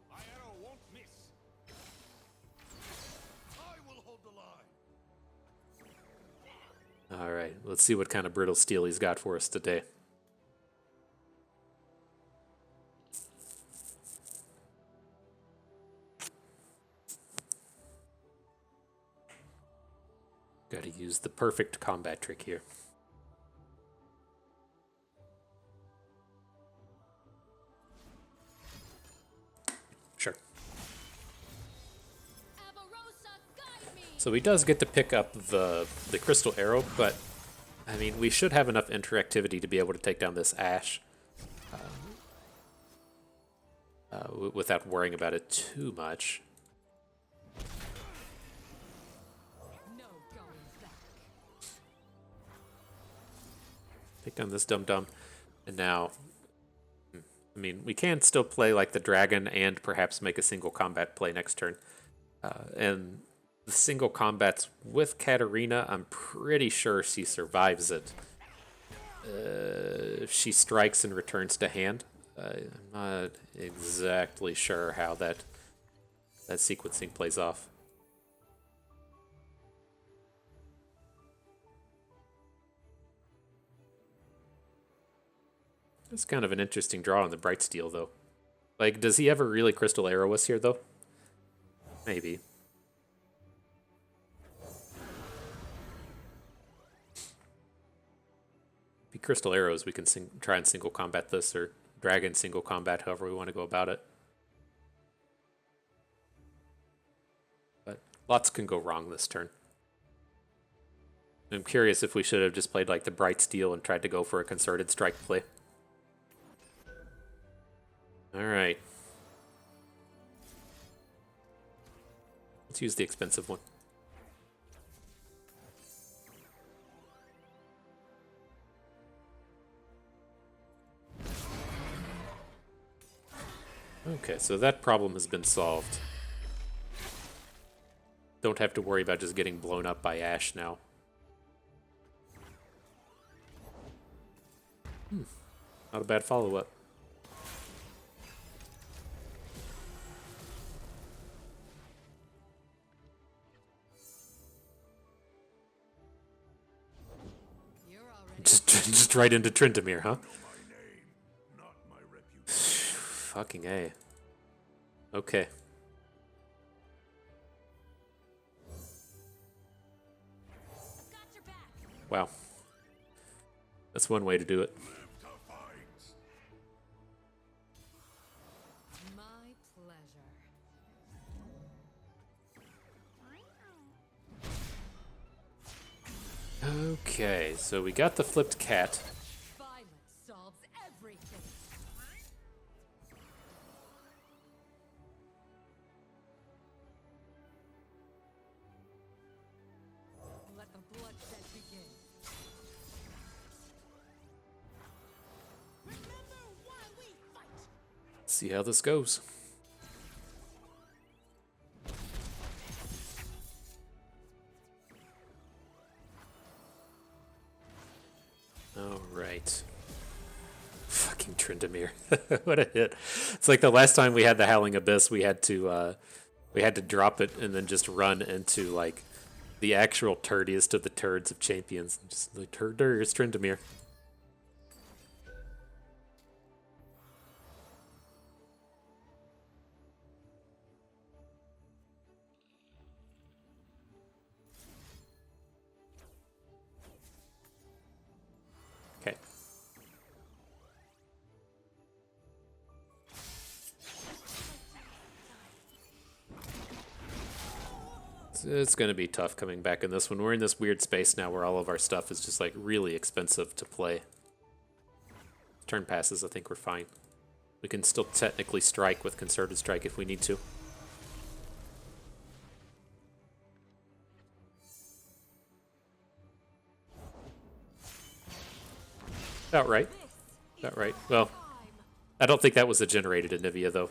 My arrow won't miss. I will hold the line. All right, let's see what kind of brittle steel he's got for us today. Got to use the perfect combat trick here. Sure. Avarosa, guide me. So he does get to pick up the crystal arrow, but I mean, we should have enough interactivity to be able to take down this Ash without worrying about it too much. No going back. Take down this dum-dum. And now, I mean, we can still play like the dragon and perhaps make a single combat play next turn. And the single combats with Katarina, I'm pretty sure she survives it. If she strikes and returns to hand. I'm not exactly sure how that sequencing plays off. It's kind of an interesting draw on the Bright Steel, though. Like, does he ever really Crystal Arrow us here, though? Maybe. If he Crystal Arrows, we can try and single combat this, or Dragon single combat, however we want to go about it. But lots can go wrong this turn. I'm curious if we should have just played like the Bright Steel and tried to go for a concerted strike play. Alright. Let's use the expensive one. Okay, so that problem has been solved. Don't have to worry about just getting blown up by Ash now. Not a bad follow-up. You're already Just right into Trintamir, huh? My name, not my reputation. Fucking A. Okay. got your back. Wow. That's one way to do it. Live to fight. My pleasure. Okay, so we got the flipped cat. Violence solves everything. Let the bloodshed begin. Remember why we fight. See how this goes. All right. Fucking Tryndamere. What a hit. It's like the last time we had the Howling Abyss, we had to drop it and then just run into like the actual turdiest of the turds of champions. Just the turd is Tryndamere. Okay. It's going to be tough coming back in this one. We're in this weird space now where all of our stuff is just like really expensive to play. Turn passes, I think we're fine. We can still technically strike with concerted strike if we need to. About right. About right. Well, I don't think that was a generated Anivia though.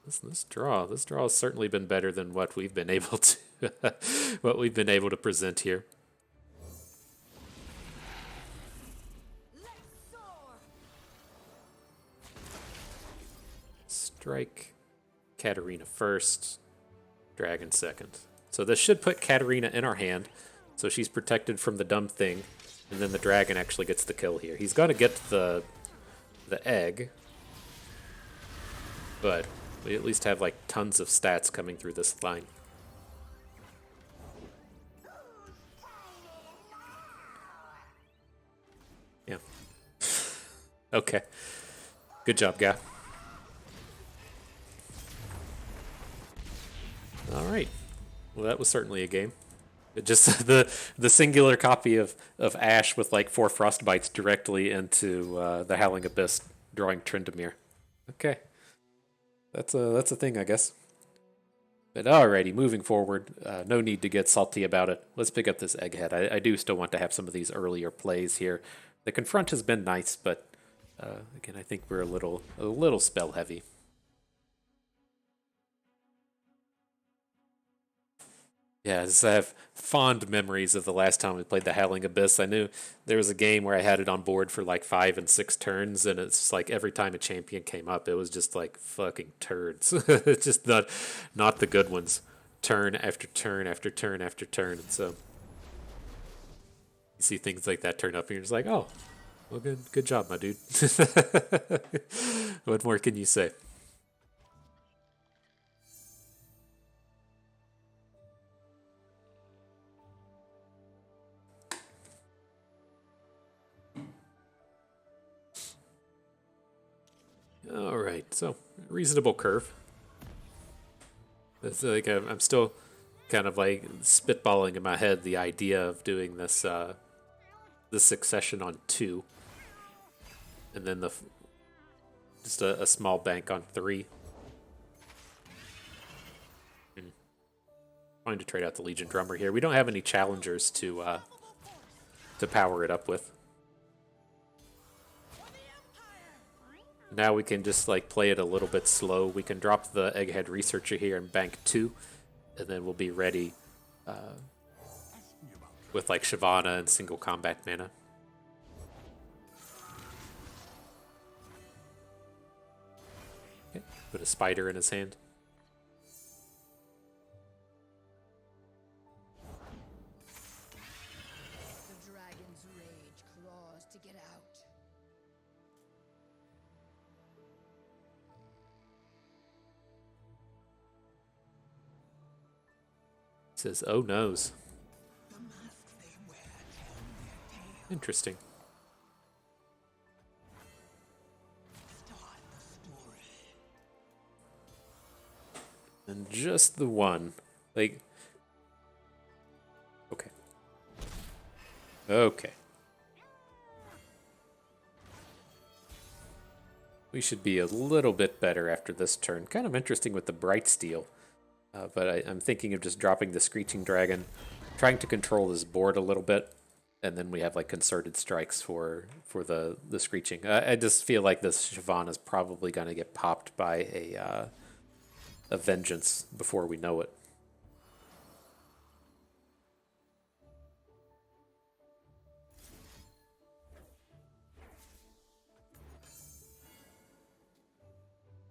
This draw has certainly been better than what we've been able to present here. Let's soar. Strike Katarina first, Dragon second. So this should put Katarina in our hand. So she's protected from the dumb thing, and then the dragon actually gets the kill here. He's gonna get the egg, but we at least have like tons of stats coming through this line. Yeah. Okay. Good job, guy. All right. Well, that was certainly a game. It just the singular copy of Ash with like 4 frostbites directly into the Howling Abyss, drawing Tryndamere. Okay, that's a thing, I guess. But alrighty, moving forward, no need to get salty about it. Let's pick up this Egghead. I do still want to have some of these earlier plays here. The Confront has been nice, but again, I think we're a little spell heavy. Yeah, I have fond memories of the last time we played the Howling Abyss. I knew there was a game where I had it on board for like 5 and 6 turns, and it's just like every time a champion came up, it was just like fucking turds. It's just not the good ones. Turn after turn after turn after turn, and so you see things like that turn up, and you're just like, oh, well, good job, my dude. What more can you say? All right, so reasonable curve. It's like I'm still kind of like spitballing in my head the idea of doing this this succession on 2, and then just a small bank on 3. Trying to trade out the Legion Drummer here. We don't have any challengers to power it up with. Now we can just like play it a little bit slow. We can drop the Egghead Researcher here and bank 2, and then we'll be ready with like Shyvana and single combat mana. Okay. Put a spider in his hand. The dragon's rage claws to get out. Says, oh noes. Interesting. And just the one. Like, okay. Okay. We should be a little bit better after this turn. Kind of interesting with the Bright Steel. But I'm thinking of just dropping the Screeching Dragon, trying to control this board a little bit, and then we have like concerted strikes for the Screeching. I just feel like this Shyvana is probably going to get popped by a Vengeance before we know it.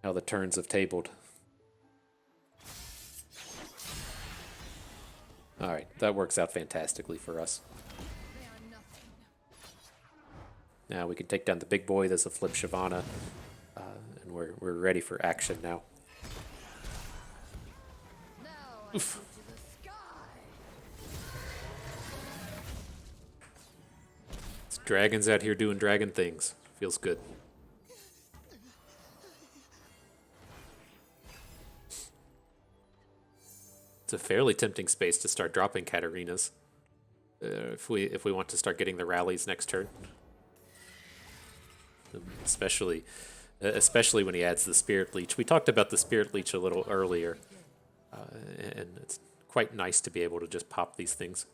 How the turns have tabled. Alright, that works out fantastically for us. They are nothing. Now we can take down the big boy. There's a flip Shyvana. And we're ready for action now. Now I Oof. go to the sky. It's dragons out here doing dragon things. Feels good. It's a fairly tempting space to start dropping Katarinas. If we want to start getting the rallies next turn. Especially when he adds the Spirit Leech. We talked about the Spirit Leech a little earlier. And it's quite nice to be able to just pop these things.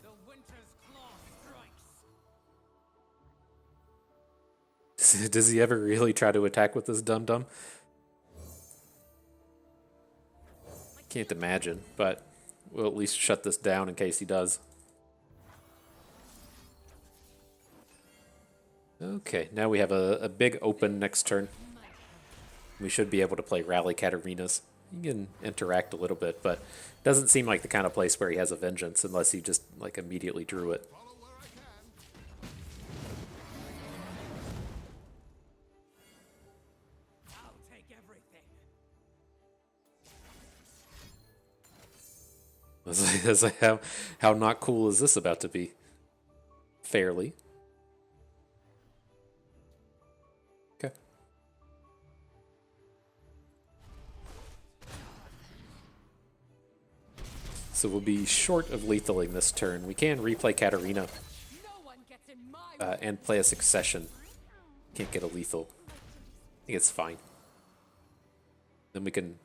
The winter's claw strikes. Does he ever really try to attack with this dum-dum? Can't imagine, but we'll at least shut this down in case he does. Okay, now we have a big open next turn. My We should be able to play rally Katarinas. You can interact a little bit, but it doesn't seem like the kind of place where he has a vengeance unless he just like immediately drew it. Follow where I can. I'll take everything. I was like, how not cool is this about to be? Fairly. Okay. So we'll be short of lethaling this turn. We can replay Katarina No one gets in my and play a succession. Can't get a lethal. I think it's fine. Then we can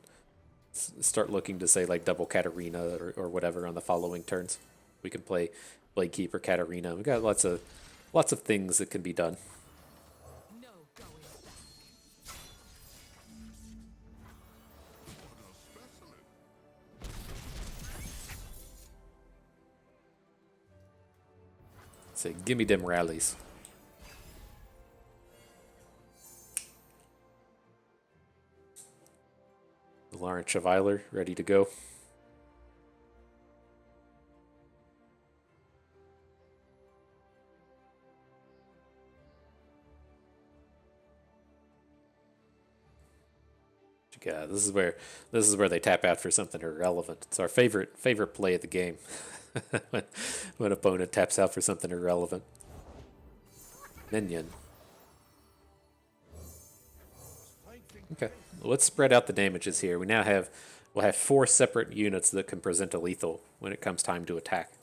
start looking to say like double Katarina or whatever on the following turns. We can play Blade Keeper Katarina. We got lots of things that can be done. no going back. Say, gimme them rallies. Lawrence Chevalier ready to go. Yeah, this is where they tap out for something irrelevant. It's our favorite play of the game. when opponent taps out for something irrelevant. Minion. Okay, let's spread out the damages here. We'll have 4 separate units that can present a lethal when it comes time to attack.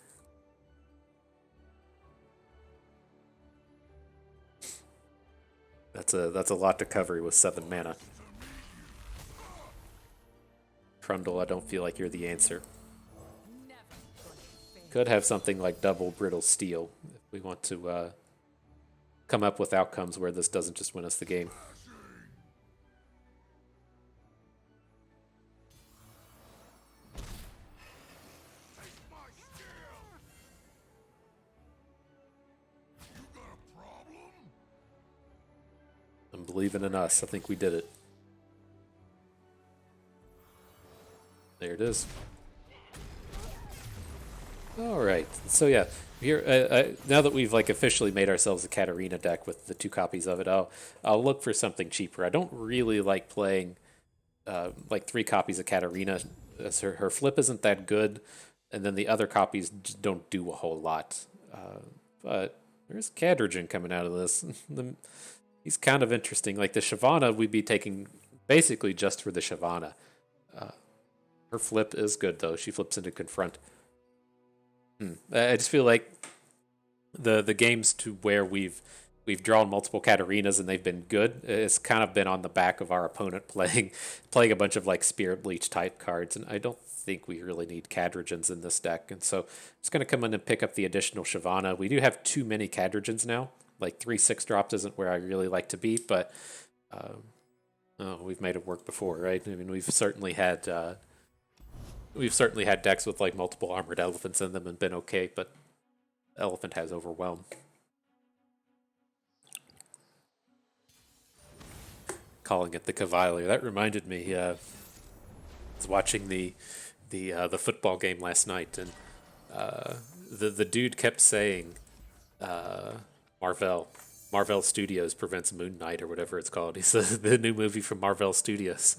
That's a lot to cover with 7 mana. Trundle, I don't feel like you're the answer. Could have something like double brittle steel if we want to come up with outcomes where this doesn't just win us the game. I'm believing in us. I think we did it. There it is. All right. So yeah, here now that we've like officially made ourselves a Katarina deck with the 2 copies of it, I'll look for something cheaper. I don't really like playing like 3 copies of Katarina. Her flip isn't that good, and then the other copies just don't do a whole lot. But there's Kadrigen coming out of this. He's kind of interesting. Like the Shyvana, we'd be taking basically just for the Shyvana. Her flip is good though. She flips into Confront. I just feel like the games to where we've drawn multiple Katarinas and they've been good. It's kind of been on the back of our opponent playing a bunch of like Spirit Bleach type cards, and I don't think we really need Kadrigens in this deck. And so it's going to come in and pick up the additional Shyvana. We do have too many Kadrigens now. Like 3 6-drops isn't where I really like to be, but we've made it work before, right? I mean, we've certainly had decks with like multiple armored elephants in them and been okay, but elephant has overwhelmed. Calling it the Cavalier. That reminded me. I was watching the football game last night, and the dude kept saying Marvel Studios prevents Moon Knight or whatever it's called. He says the new movie from Marvel Studios.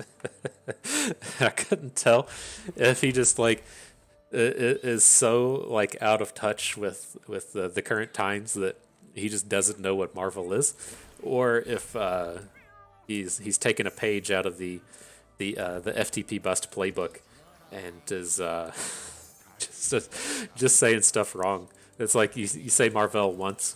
I couldn't tell if he just like is so like out of touch with the current times that he just doesn't know what Marvel is, or if he's taken a page out of the FTP Bust playbook and is just saying stuff wrong. It's like you say Marvel once,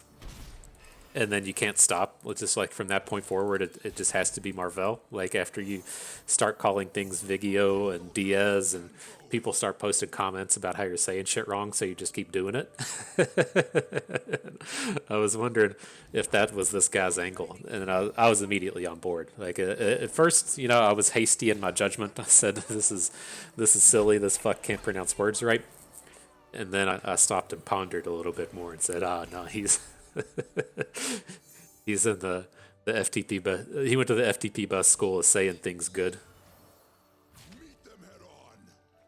and then you can't stop. It's just like from that point forward, it just has to be Marvel. Like after you start calling things Vigio and Diaz, and people start posting comments about how you're saying shit wrong, so you just keep doing it. I was wondering if that was this guy's angle, and I was immediately on board. Like at first, I was hasty in my judgment. I said, "This is silly. This fuck can't pronounce words right." And then I stopped and pondered a little bit more and said, no, he's in the The FTP bus. He went to the FTP bus school of saying things good.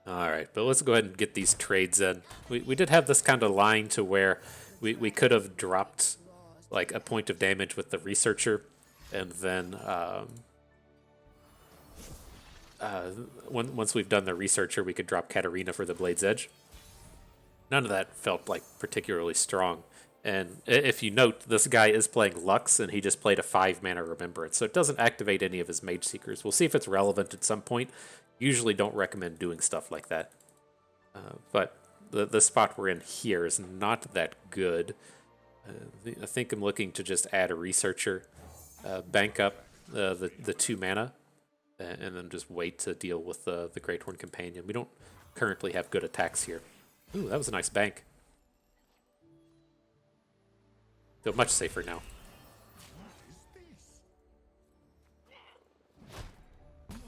All right, but let's go ahead and get these trades in. We did have this kind of line to where we could have dropped like a point of damage with the researcher, and then once we've done the researcher, we could drop Katarina for the Blade's Edge. None of that felt like particularly strong. And if you note, this guy is playing Lux, and he just played a 5-mana Remembrance, so it doesn't activate any of his Mage Seekers. We'll see if it's relevant at some point. Usually don't recommend doing stuff like that. But the spot we're in here is not that good. I think I'm looking to just add a Researcher, bank up the 2 mana, and then just wait to deal with the Great Horn Companion. We don't currently have good attacks here. Ooh, that was a nice bank. Feel much safer now.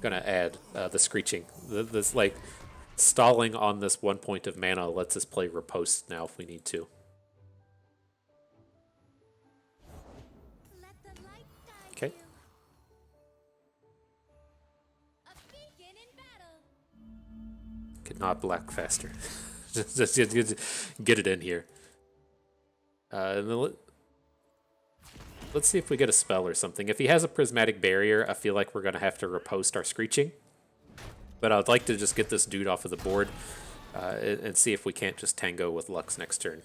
Gonna add the Screeching. This like stalling on this 1 point of mana lets us play Riposte now if we need to. Okay. Could not block faster. just get it in here. And then let's see if we get a spell or something. If he has a Prismatic Barrier, I feel like we're going to have to riposte our Screeching. But I'd like to just get this dude off of the board and see if we can't just tango with Lux next turn.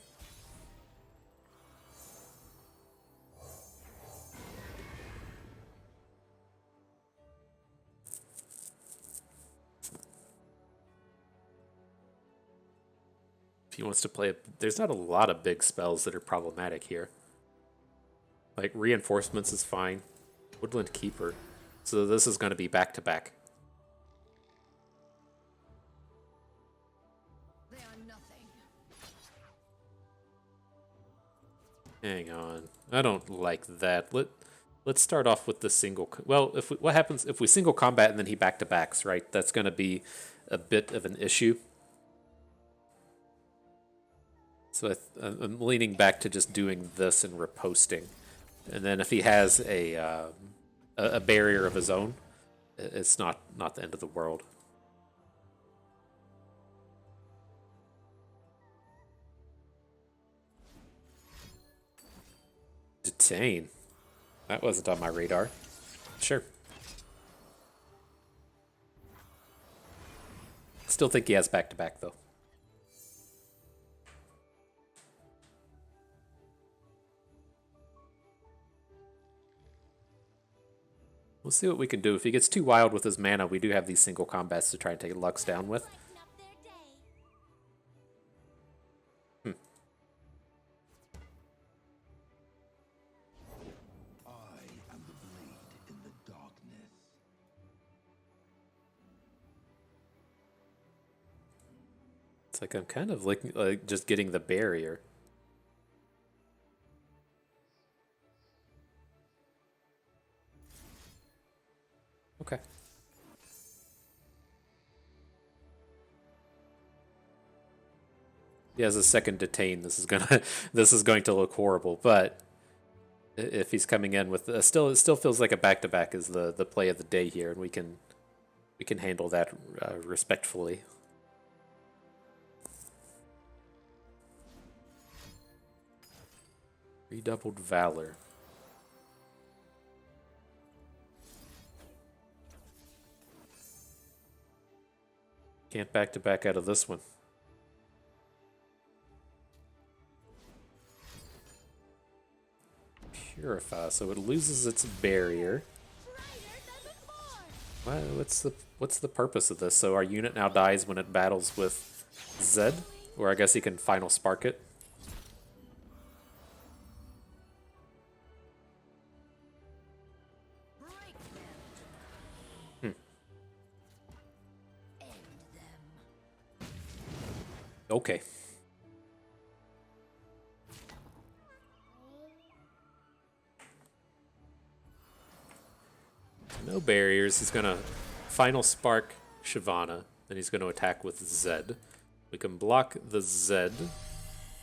If he wants to play, there's not a lot of big spells that are problematic here. Like, Reinforcements is fine. Woodland Keeper. So this is going to be back-to-back. They are nothing. Hang on. I don't like that. Let's start off with the single... Well, what happens if we single combat and then he back-to-backs, right? That's going to be a bit of an issue. So I'm leaning back to just doing this and riposting. And then if he has a barrier of his own, it's not the end of the world. Detain. That wasn't on my radar. Sure. Still think he has back-to-back, though. We'll see what we can do. If he gets too wild with his mana, we do have these single combats to try and take Lux down with. I am the blade in the darkness. It's like I'm kind of like just getting the barrier. Okay. He has a second detain. This is going to look horrible. But if he's coming in with it still feels like a back-to-back is the play of the day here, and we can handle that respectfully. Redoubled Valor. Can't back-to-back out of this one. Purify, so it loses its barrier. What's the purpose of this? So our unit now dies when it battles with Zed? Or I guess he can final spark it. Okay. No barriers. He's going to final spark Shyvana. Then he's going to attack with Zed. We can block the Zed.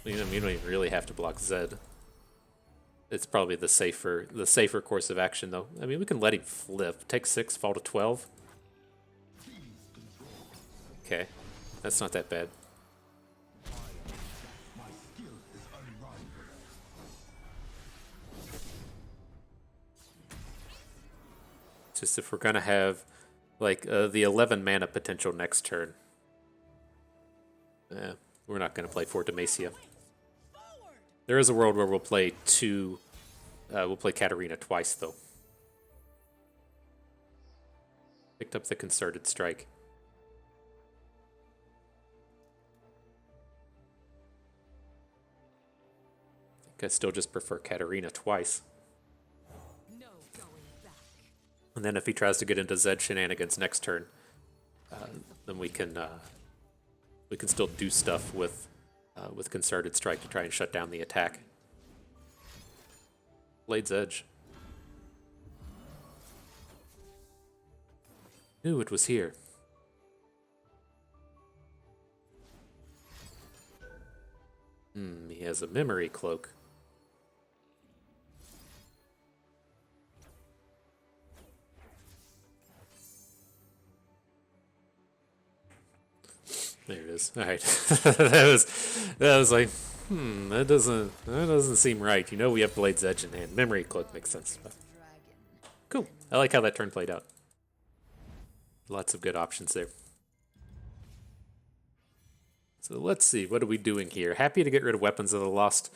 We don't even really have to block Zed. It's probably the safer course of action, though. I mean, we can let him flip. Take 6, fall to 12. Okay, that's not that bad. Just if we're gonna have like the 11 mana potential next turn. We're not gonna play for Demacia. There is a world where we'll play we'll play Katarina twice though. Picked up the Concerted Strike. I think I still just prefer Katarina twice. No going back. And then if he tries to get into Zed shenanigans next turn, then we can still do stuff with Concerted Strike to try and shut down the attack. Blade's Edge. Knew it was here. He has a memory cloak. There it is. All right, that was like, that doesn't seem right. You know, we have Blade's Edge in hand. Memory cloak makes sense. But cool. I like how that turn played out. Lots of good options there. So let's see, what are we doing here? Happy to get rid of Weapons of the Lost.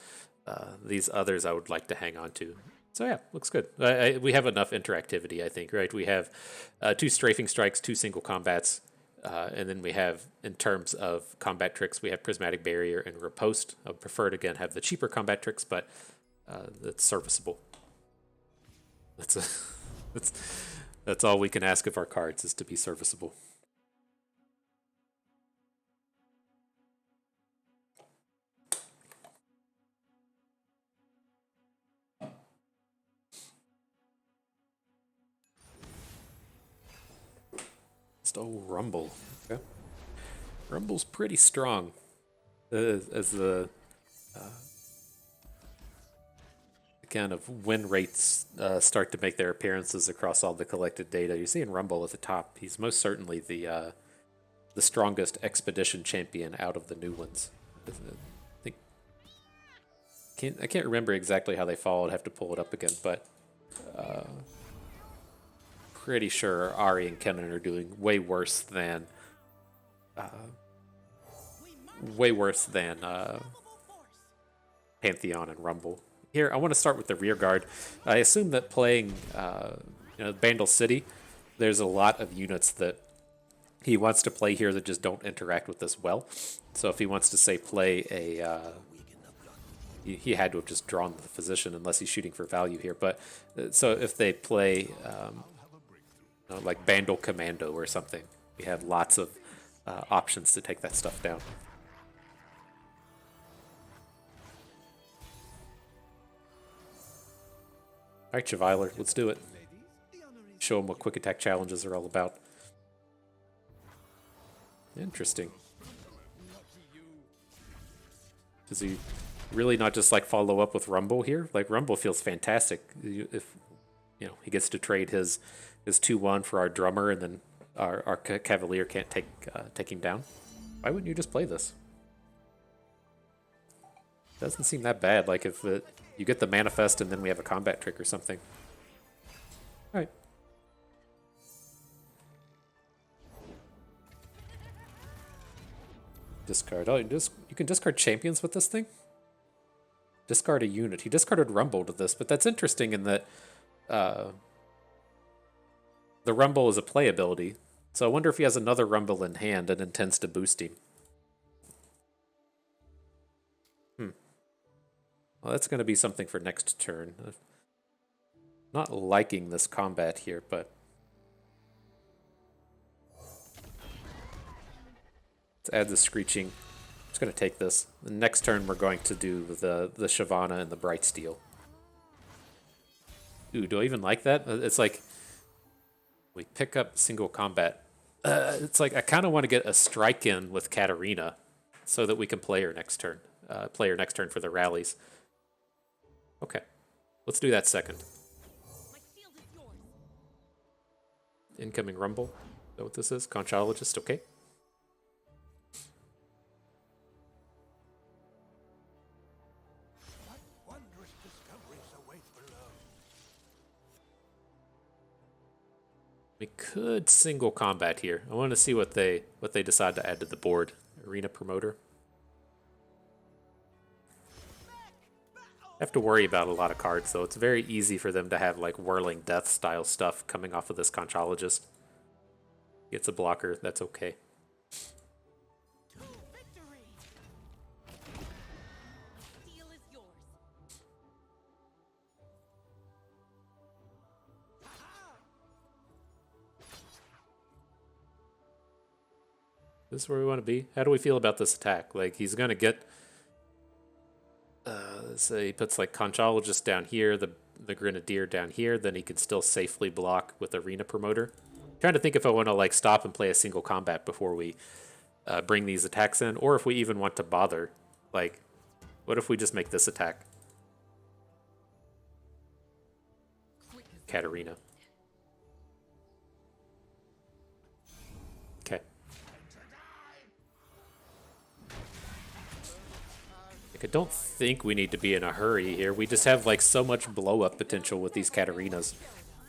These others I would like to hang on to. So yeah, looks good. We have enough interactivity, I think, right? We have 2 strafing strikes, 2 single combats, and then we have, in terms of combat tricks, we have Prismatic Barrier and Riposte. I would prefer to, again, have the cheaper combat tricks, but that's serviceable. That's all we can ask of our cards, is to be serviceable. Oh, Rumble. Okay. Rumble's pretty strong as the kind of win rates start to make their appearances across all the collected data. You're seeing Rumble at the top. He's most certainly the strongest expedition champion out of the new ones. I can't remember exactly how they followed. I have to pull it up again, but pretty sure Ari and Kennen are doing way worse than Pantheon and Rumble. Here, I want to start with the rear guard. I assume that playing Bandle City, there's a lot of units that he wants to play here that just don't interact with this well. So if he wants to, say, play a... he had to have just drawn the Physician unless he's shooting for value here. But so if they play... like Bandle Commando or something. We have lots of options to take that stuff down. Alright, Shyvana, let's do it. Show them what quick attack challenges are all about. Interesting. Does he really not just like follow up with Rumble here? Like, Rumble feels fantastic. If he gets to trade his 2/1 for our drummer, and then our Cavalier can't take him down. Why wouldn't you just play this? Doesn't seem that bad. Like, if you get the manifest and then we have a combat trick or something. All right. Discard. Oh, you can discard champions with this thing? Discard a unit. He discarded Rumble to this, but that's interesting in that the Rumble is a play ability, so I wonder if he has another Rumble in hand and intends to boost him. Well, that's going to be something for next turn. Not liking this combat here, but... let's add the Screeching. I'm just going to take this. The next turn we're going to do the Shyvana and the Bright Steel. Ooh, do I even like that? It's like... we pick up single combat. It's like I kind of want to get a strike in with Katarina so that we can play her next turn. Play her next turn for the rallies. Okay. Let's do that second. My field is yours. Incoming Rumble. Is that what this is? Conchologist, okay. What wondrous discoveries await below? We could single combat here. I want to see what they decide to add to the board. Arena promoter. Have to worry about a lot of cards, though. It's very easy for them to have like whirling death style stuff coming off of this conchologist. Gets a blocker, that's okay. Victory. My deal is yours. This is where we want to be. How do we feel about this attack? Like, he's gonna get let's say he puts like conchologist down here, the grenadier down here, then he can still safely block with arena promoter. Trying to think if I want to like stop and play a single combat before we bring these attacks in, or if we even want to bother. Like, what if we just make this attack? Katarina. Okay. Like, I don't think we need to be in a hurry here. We just have like so much blow up potential with these Katarinas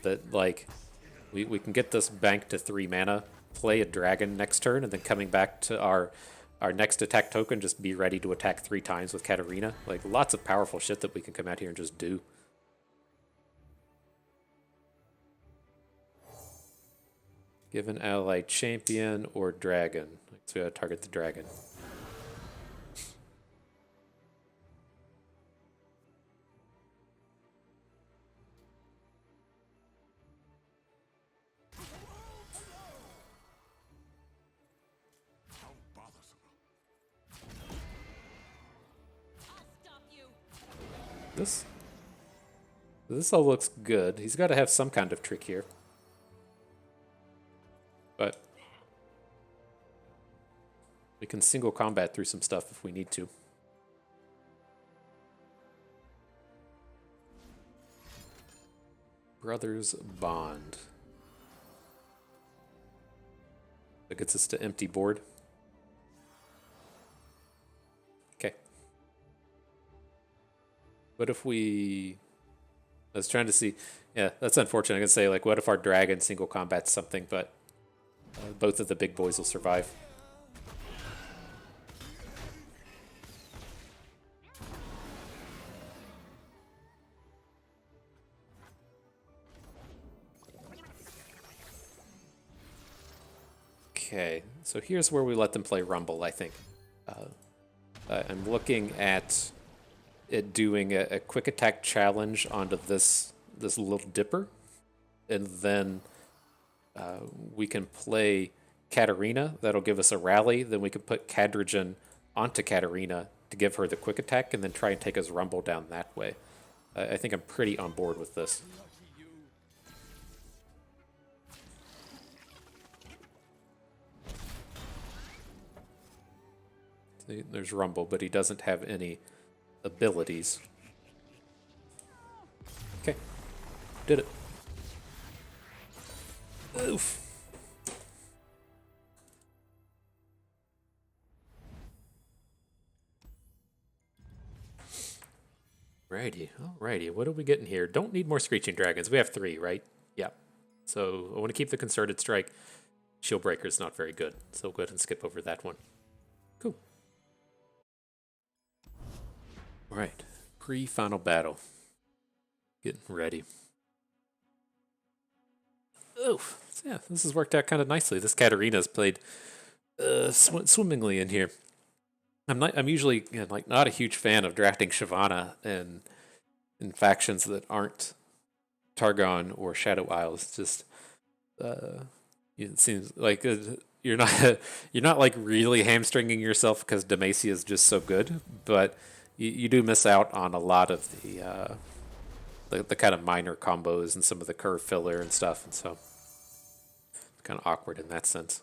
that like we can get this bank to 3 mana, play a dragon next turn, and then coming back to our next attack token, just be ready to attack 3 times with Katarina. Like, lots of powerful shit that we can come out here and just do. Give an ally champion or dragon. So we gotta target the dragon. I'll stop you. This all looks good. He's got to have some kind of trick here. But we can single combat through some stuff if we need to. Brothers Bond. That gets us to empty board. Okay. What if we... I was trying to see... Yeah, that's unfortunate. I'm going to say, like, what if our dragon single combats something, but both of the big boys will survive. Okay, so here's where we let them play Rumble, I think. I'm looking at it doing a quick attack challenge onto this little dipper, and then we can play Katarina. That'll give us a rally. Then we can put Kadrigen onto Katarina to give her the quick attack, and then try and take his Rumble down that way. I think I'm pretty on board with this. See, there's Rumble, but he doesn't have any abilities. Okay, did it. Oof. Alrighty. What are we getting here? Don't need more Screeching Dragons. We have 3, right? Yeah. So I want to keep the Concerted Strike. Shield Breaker's not very good, so we'll go ahead and skip over that one. Cool. Alright. Pre-final battle. Getting ready. Oof. Yeah, this has worked out kind of nicely. This Katarina's played swimmingly in here. I'm usually like not a huge fan of drafting Shyvana in factions that aren't Targon or Shadow Isles. It's just it seems like you're not like really hamstringing yourself because Demacia is just so good, but you do miss out on a lot of the kind of minor combos and some of the curve filler and stuff, and so it's kind of awkward in that sense.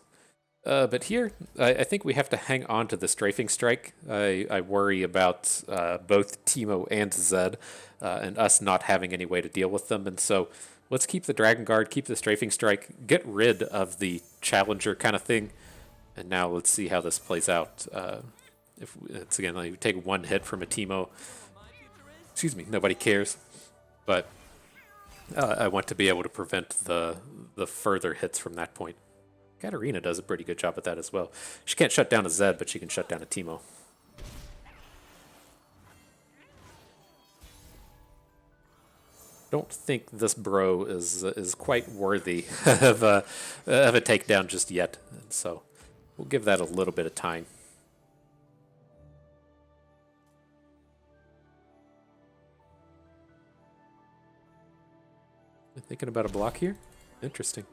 But here, I think we have to hang on to the strafing strike. I worry about both Teemo and Zed, and us not having any way to deal with them. And so let's keep the Dragon Guard, keep the strafing strike, get rid of the challenger kind of thing. And now let's see how this plays out. If it's again, like, we take one hit from a Teemo, excuse me, nobody cares. But I want to be able to prevent the further hits from that point. Katarina does a pretty good job at that as well. She can't shut down a Zed, but she can shut down a Teemo. Don't think this bro is quite worthy of a takedown just yet, and so we'll give that a little bit of time. Thinking about a block here? Interesting.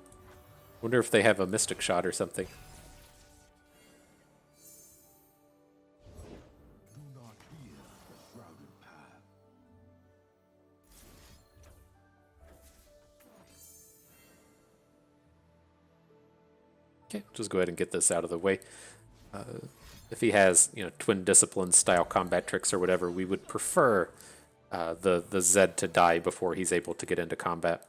Wonder if they have a Mystic Shot or something. Do not fear the shrouded path. Okay, just go ahead and get this out of the way. If he has, Twin Discipline style combat tricks or whatever, we would prefer the Zed to die before he's able to get into combat.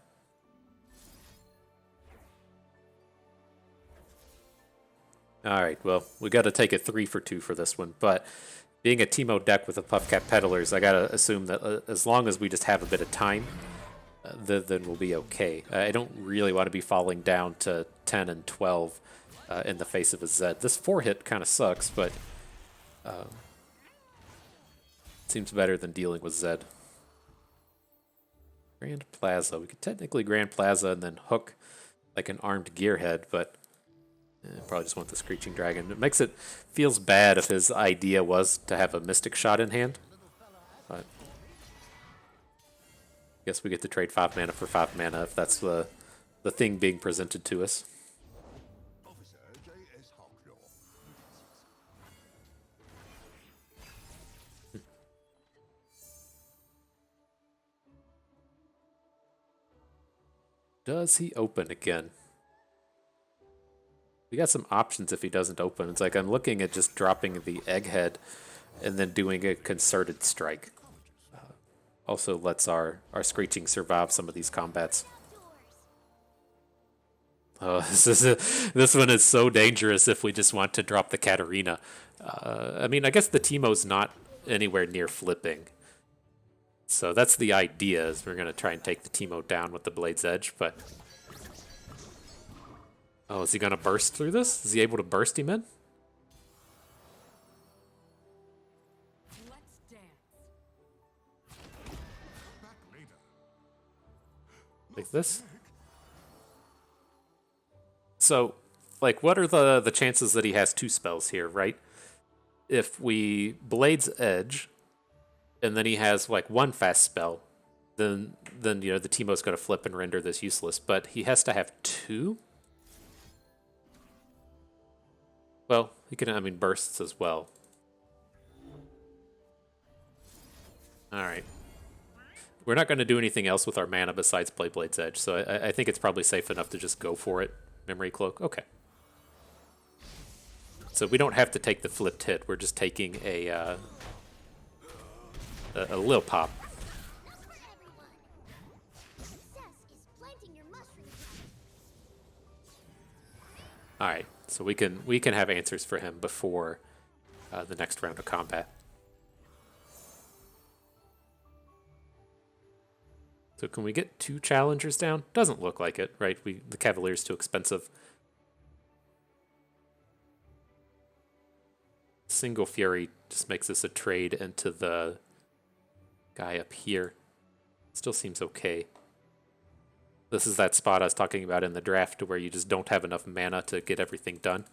Alright, well, we got to take a 3 for 2 for this one, but being a Teemo deck with a Puffcat Peddlers, I got to assume that as long as we just have a bit of time, then we'll be okay. I don't really want to be falling down to 10 and 12 in the face of a Zed. This 4-hit kind of sucks, but seems better than dealing with Zed. Grand Plaza. We could technically Grand Plaza and then hook like an armed gearhead, but probably just want the Screeching Dragon. It makes it feels bad if his idea was to have a Mystic Shot in hand. But guess we get to trade 5 mana for 5 mana if that's the thing being presented to us. Officer J.S. Hawklaw. Does he open again? We got some options if he doesn't open. It's like I'm looking at just dropping the Egghead and then doing a concerted strike. Also lets our Screeching survive some of these combats. Oh, this one is so dangerous if we just want to drop the Katarina. I mean, I guess the Teemo's not anywhere near flipping. So that's the idea, is we're going to try and take the Teemo down with the Blade's Edge, but... Oh, is he going to burst through this? Is he able to burst him in? Let's dance. Back later. Like this? So, like, what are the chances that he has 2 spells here, right? If we Blade's Edge, and then he has, like, 1 fast spell, then the Teemo's going to flip and render this useless. But he has to have 2? Well, he can, bursts as well. Alright. We're not going to do anything else with our mana besides play Blade's Edge, so I think it's probably safe enough to just go for it. Memory Cloak? Okay. So we don't have to take the flipped hit, we're just taking a Lil Pop. Alright, so we can have answers for him before the next round of combat. So can we get 2 challengers down? Doesn't look like it, right? The Cavalier's too expensive. Single Fury just makes this a trade into the guy up here. Still seems okay. This is that spot I was talking about in the draft where you just don't have enough mana to get everything done.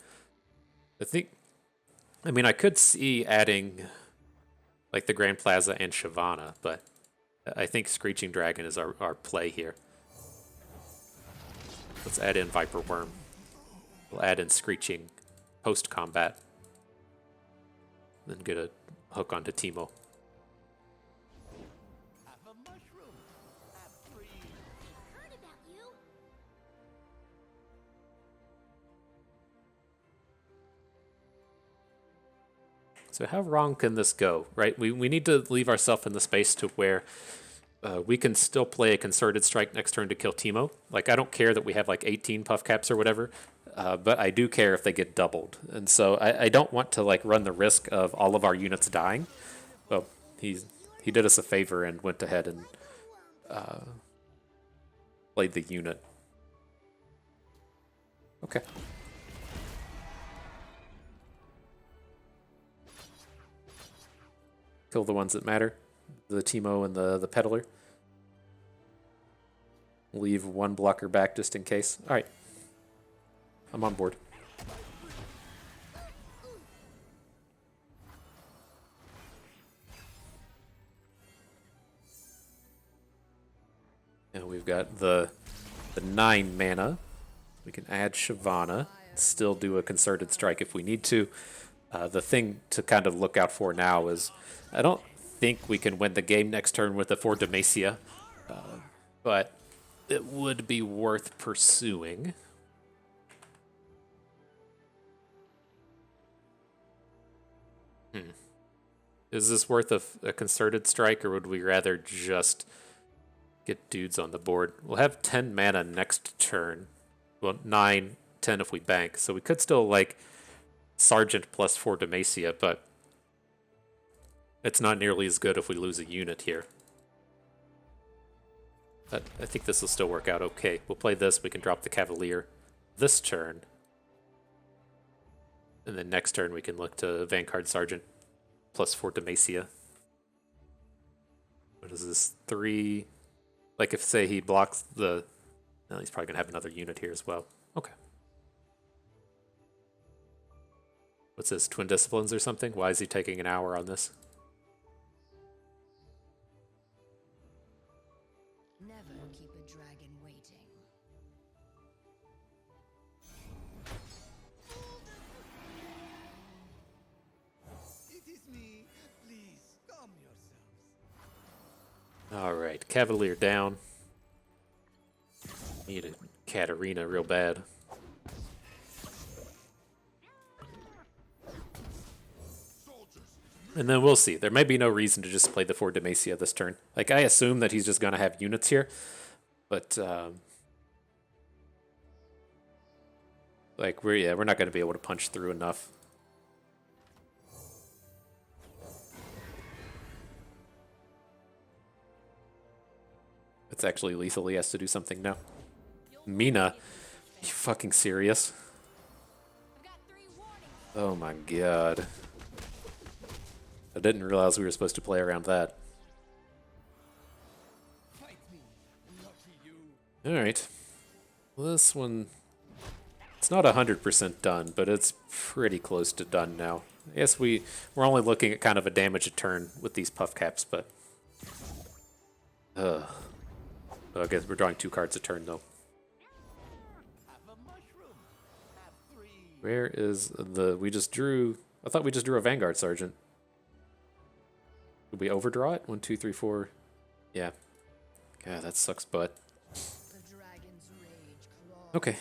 I could see adding like the Grand Plaza and Shyvana, but I think Screeching Dragon is our play here. Let's add in Viper Worm. We'll add in Screeching post-combat. Then get a hook onto Teemo. Have a mushroom. Have 3. I heard about you. So how wrong can this go, right? We need to leave ourselves in the space to where we can still play a concerted strike next turn to kill Teemo. Like, I don't care that we have like 18 puff caps or whatever, but I do care if they get doubled. And so I don't want to like run the risk of all of our units dying. Well, he did us a favor and went ahead and played the unit. Okay. Kill the ones that matter. The Teemo and the Peddler. Leave one blocker back just in case. Alright. I'm on board. And we've got the 9 mana. We can add Shyvana. Still do a concerted strike if we need to. The thing to kind of look out for now is I don't think we can win the game next turn with the 4 Demacia, but it would be worth pursuing. Is this worth a concerted strike, or would we rather just get dudes on the board? We'll have 10 mana next turn. Well, 9, 10 if we bank. So we could still, like, Sergeant plus 4 Demacia, but it's not nearly as good if we lose a unit here. But I think this will still work out okay. We'll play this. We can drop the Cavalier this turn. And then next turn we can look to Vanguard Sergeant plus 4 Demacia. What is this? 3... Like if, say, he blocks the... Well, he's probably going to have another unit here as well. Okay. What's this? Twin Disciplines or something? Why is he taking an hour on this? Never keep a dragon waiting. It is me. Please, calm yourselves. Alright, Cavalier down. Need a Katarina real bad. And then we'll see. There may be no reason to just play the 4 Demacia this turn. Like, I assume that he's just going to have units here. But, like, we're not going to be able to punch through enough. It's actually lethal. He has to do something now. Mina, you fucking serious? I've got 3 warnings. Oh my god. I didn't realize we were supposed to play around that. Fight me. Lucky you. Alright. Well, this one... It's not 100% done, but it's pretty close to done now. I guess we're only looking at kind of a damage a turn with these puff caps, but... Ugh. I guess we're drawing 2 cards a turn, though. Have a mushroom. Have 3. Where is the... We just drew... I thought we just drew a Vanguard Sergeant. Did we overdraw it? 1, 2, 3, 4. Yeah. God, that sucks butt. The dragon's rage claws Okay.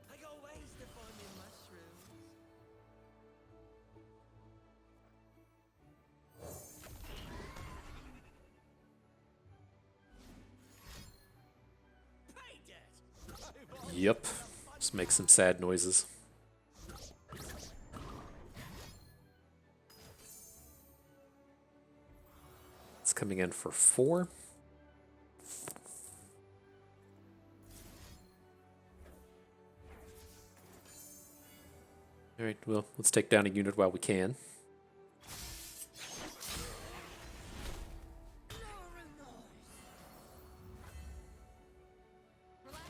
I go ways to find me mushrooms. Pay debt. Yep. Just make some sad noises. It's coming in for 4. Alright, well, let's take down a unit while we can. Relax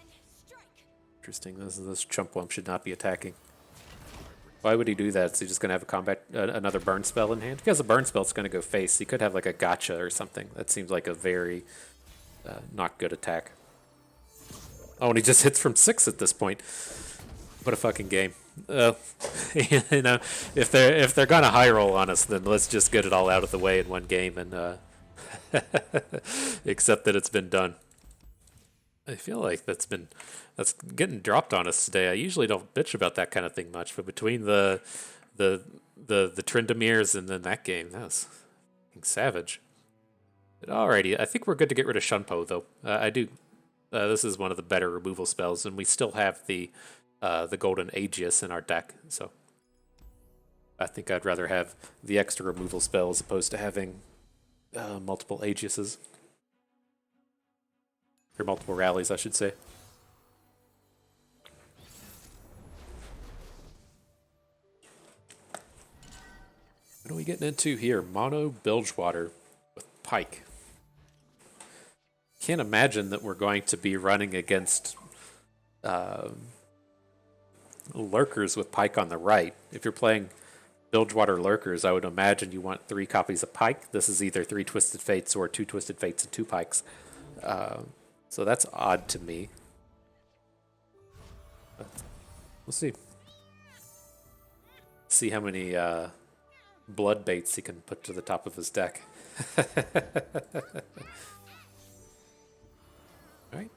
and strike. Interesting. This chump wump should not be attacking. Why would he do that? Is he just going to have a combat, another burn spell in hand? If he has a burn spell, it's going to go face. He could have like a gotcha or something. That seems like a very not good attack. Oh, and he just hits from 6 at this point. What a fucking game. You know, if they're gonna high roll on us, then let's just get it all out of the way in one game and accept that it's been done. I feel like that's getting dropped on us today. I usually don't bitch about that kind of thing much, but between the the Tryndamirs and then that game, that was fucking savage. But alrighty, I think we're good to get rid of Shunpo though. I do. This is one of the better removal spells, and we still have the Golden Aegis in our deck, so I think I'd rather have the extra removal spell as opposed to having multiple Aegises. Or multiple rallies, I should say. What are we getting into here? Mono Bilgewater with Pike. Can't imagine that we're going to be running against Lurkers with Pike on the right. If you're playing Bilgewater Lurkers, I would imagine you want 3 copies of Pike. This is either 3 Twisted Fates or 2 Twisted Fates and 2 Pikes. So that's odd to me. But we'll see. See how many blood baits he can put to the top of his deck. Alright.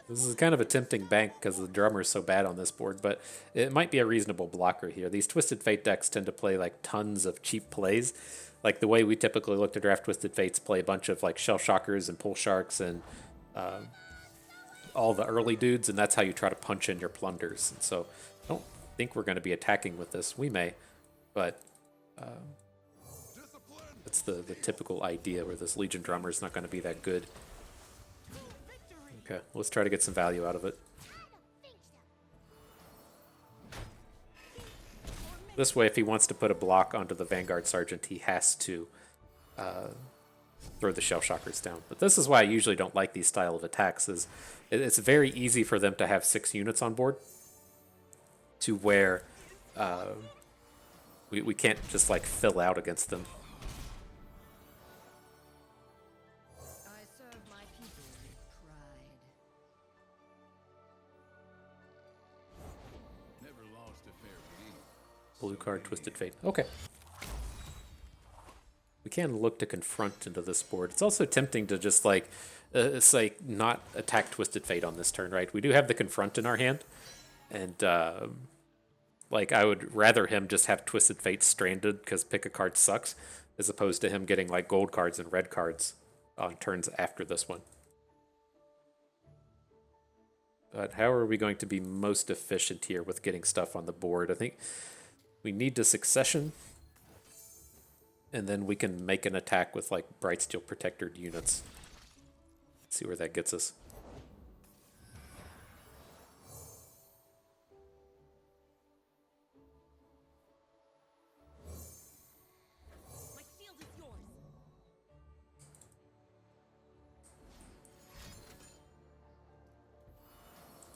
This is kind of a tempting bank because the drummer is so bad on this board, but it might be a reasonable blocker here. These Twisted Fate decks tend to play like tons of cheap plays. Like the way we typically look to draft Twisted Fates, play a bunch of like Shell Shockers and Pull Sharks and all the early dudes, and that's how you try to punch in your plunders. And so I don't think we're going to be attacking with this. We may, but that's the typical idea where this Legion drummer is not going to be that good. Okay, let's try to get some value out of it. This way, if he wants to put a block onto the Vanguard Sergeant, he has to throw the Shell Shockers down. But this is why I usually don't like these style of attacks, is it's very easy for them to have 6 units on board, to where we can't just like fill out against them. I serve my people with pride. Never lost a fair game. Blue card, Twisted Fate. Okay. We can look to confront into this board. It's also tempting to just like, it's like not attack Twisted Fate on this turn, right? We do have the confront in our hand, and like I would rather him just have Twisted Fate stranded because pick a card sucks, as opposed to him getting like gold cards and red cards on turns after this one. But how are we going to be most efficient here with getting stuff on the board? I think we need to succession, and then we can make an attack with like Brightsteel Protectored units. See where that gets us. My shield is yours.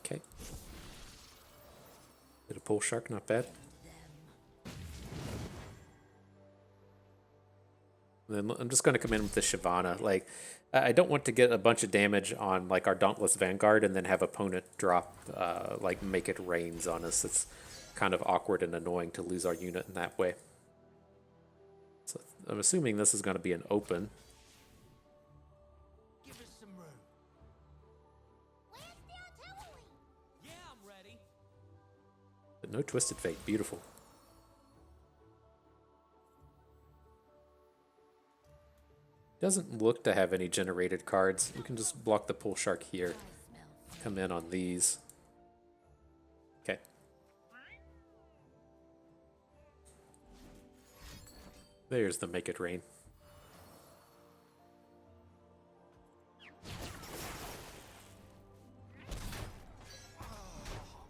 Okay. Did a Pull Shark, not bad. Then I'm just going to come in with the Shyvana. Like, I don't want to get a bunch of damage on like our Dauntless Vanguard and then have opponent drop, like make it rains on us. It's kind of awkward and annoying to lose our unit in that way. So I'm assuming this is going to be an open. Give us some room. Where's the artillery? Yeah, I'm ready. But no Twisted Fate. Beautiful. Doesn't look to have any generated cards. We can just block the Pull Shark here. Come in on these. Okay. There's the Make It Rain.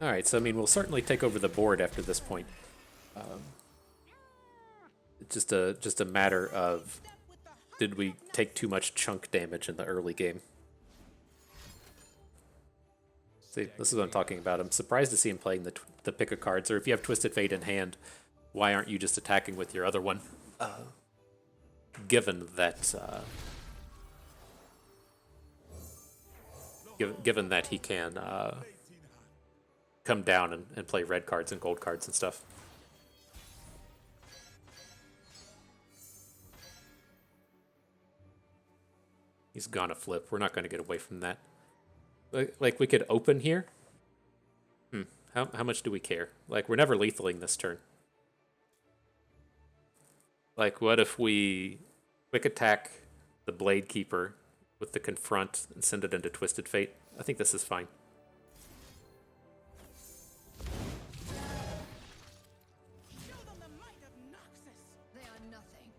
Alright, so I mean, we'll certainly take over the board after this point. It's just a matter of, did we take too much chunk damage in the early game? See, this is what I'm talking about. I'm surprised to see him playing the pick of cards, or if you have Twisted Fate in hand, why aren't you just attacking with your other one? Given that given that he can come down and play red cards and gold cards and stuff. He's gonna flip. We're not gonna get away from that. Like we could open here. How much do we care? Like, we're never lethaling this turn. Like, what if we quick attack the Blade Keeper with the Confront and send it into Twisted Fate? I think this is fine. Show them the might of Noxus. They are nothing.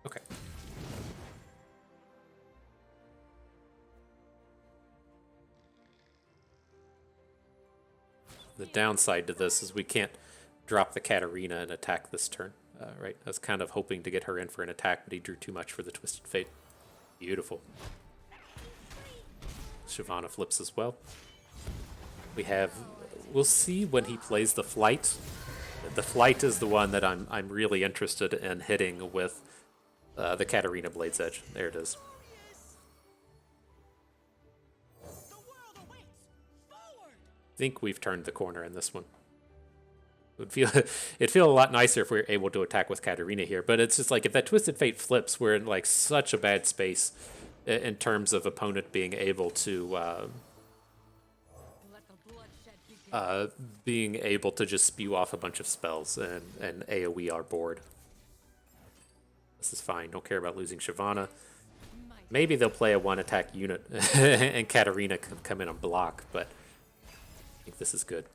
Okay. The downside to this is we can't drop the Katarina and attack this turn. Right? I was kind of hoping to get her in for an attack, but he drew too much for the Twisted Fate. Beautiful. Shyvana flips as well. We'll see when he plays the Flight. The Flight is the one that I'm really interested in hitting with the Katarina Blade's Edge. There it is. The world awaits. Forward. I think we've turned the corner in this one. It'd feel a lot nicer if we were able to attack with Katarina here, but it's just like if that Twisted Fate flips, we're in like such a bad space in terms of opponent being able to Let the bloodshed begin. just spew off a bunch of spells and AoE our board. This is fine. Don't care about losing Shyvana. Maybe they'll play a one attack unit and Katarina can come in and block, but I think this is good.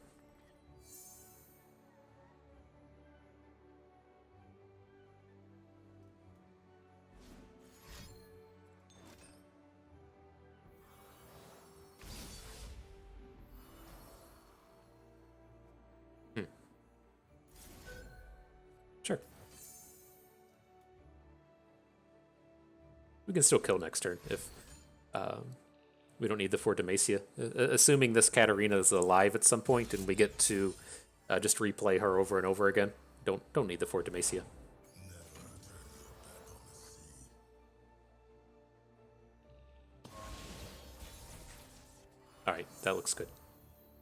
Sure. We can still kill next turn if we don't need the Fort Demacia. Assuming this Katarina is alive at some point and we get to just replay her over and over again. Don't need the Fort Demacia. All right, that looks good.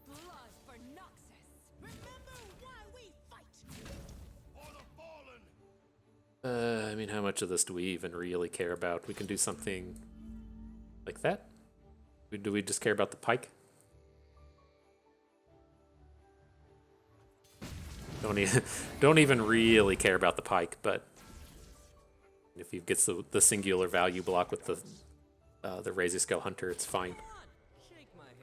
Blood for Noxus. Remember why we fight. I mean, how much of this do we even really care about? We can do something like that. Do we just care about the pike? Don't even really care about the pike, but if he gets the singular value block with the Razor Scale Hunter, it's fine. Come on, shake my hand.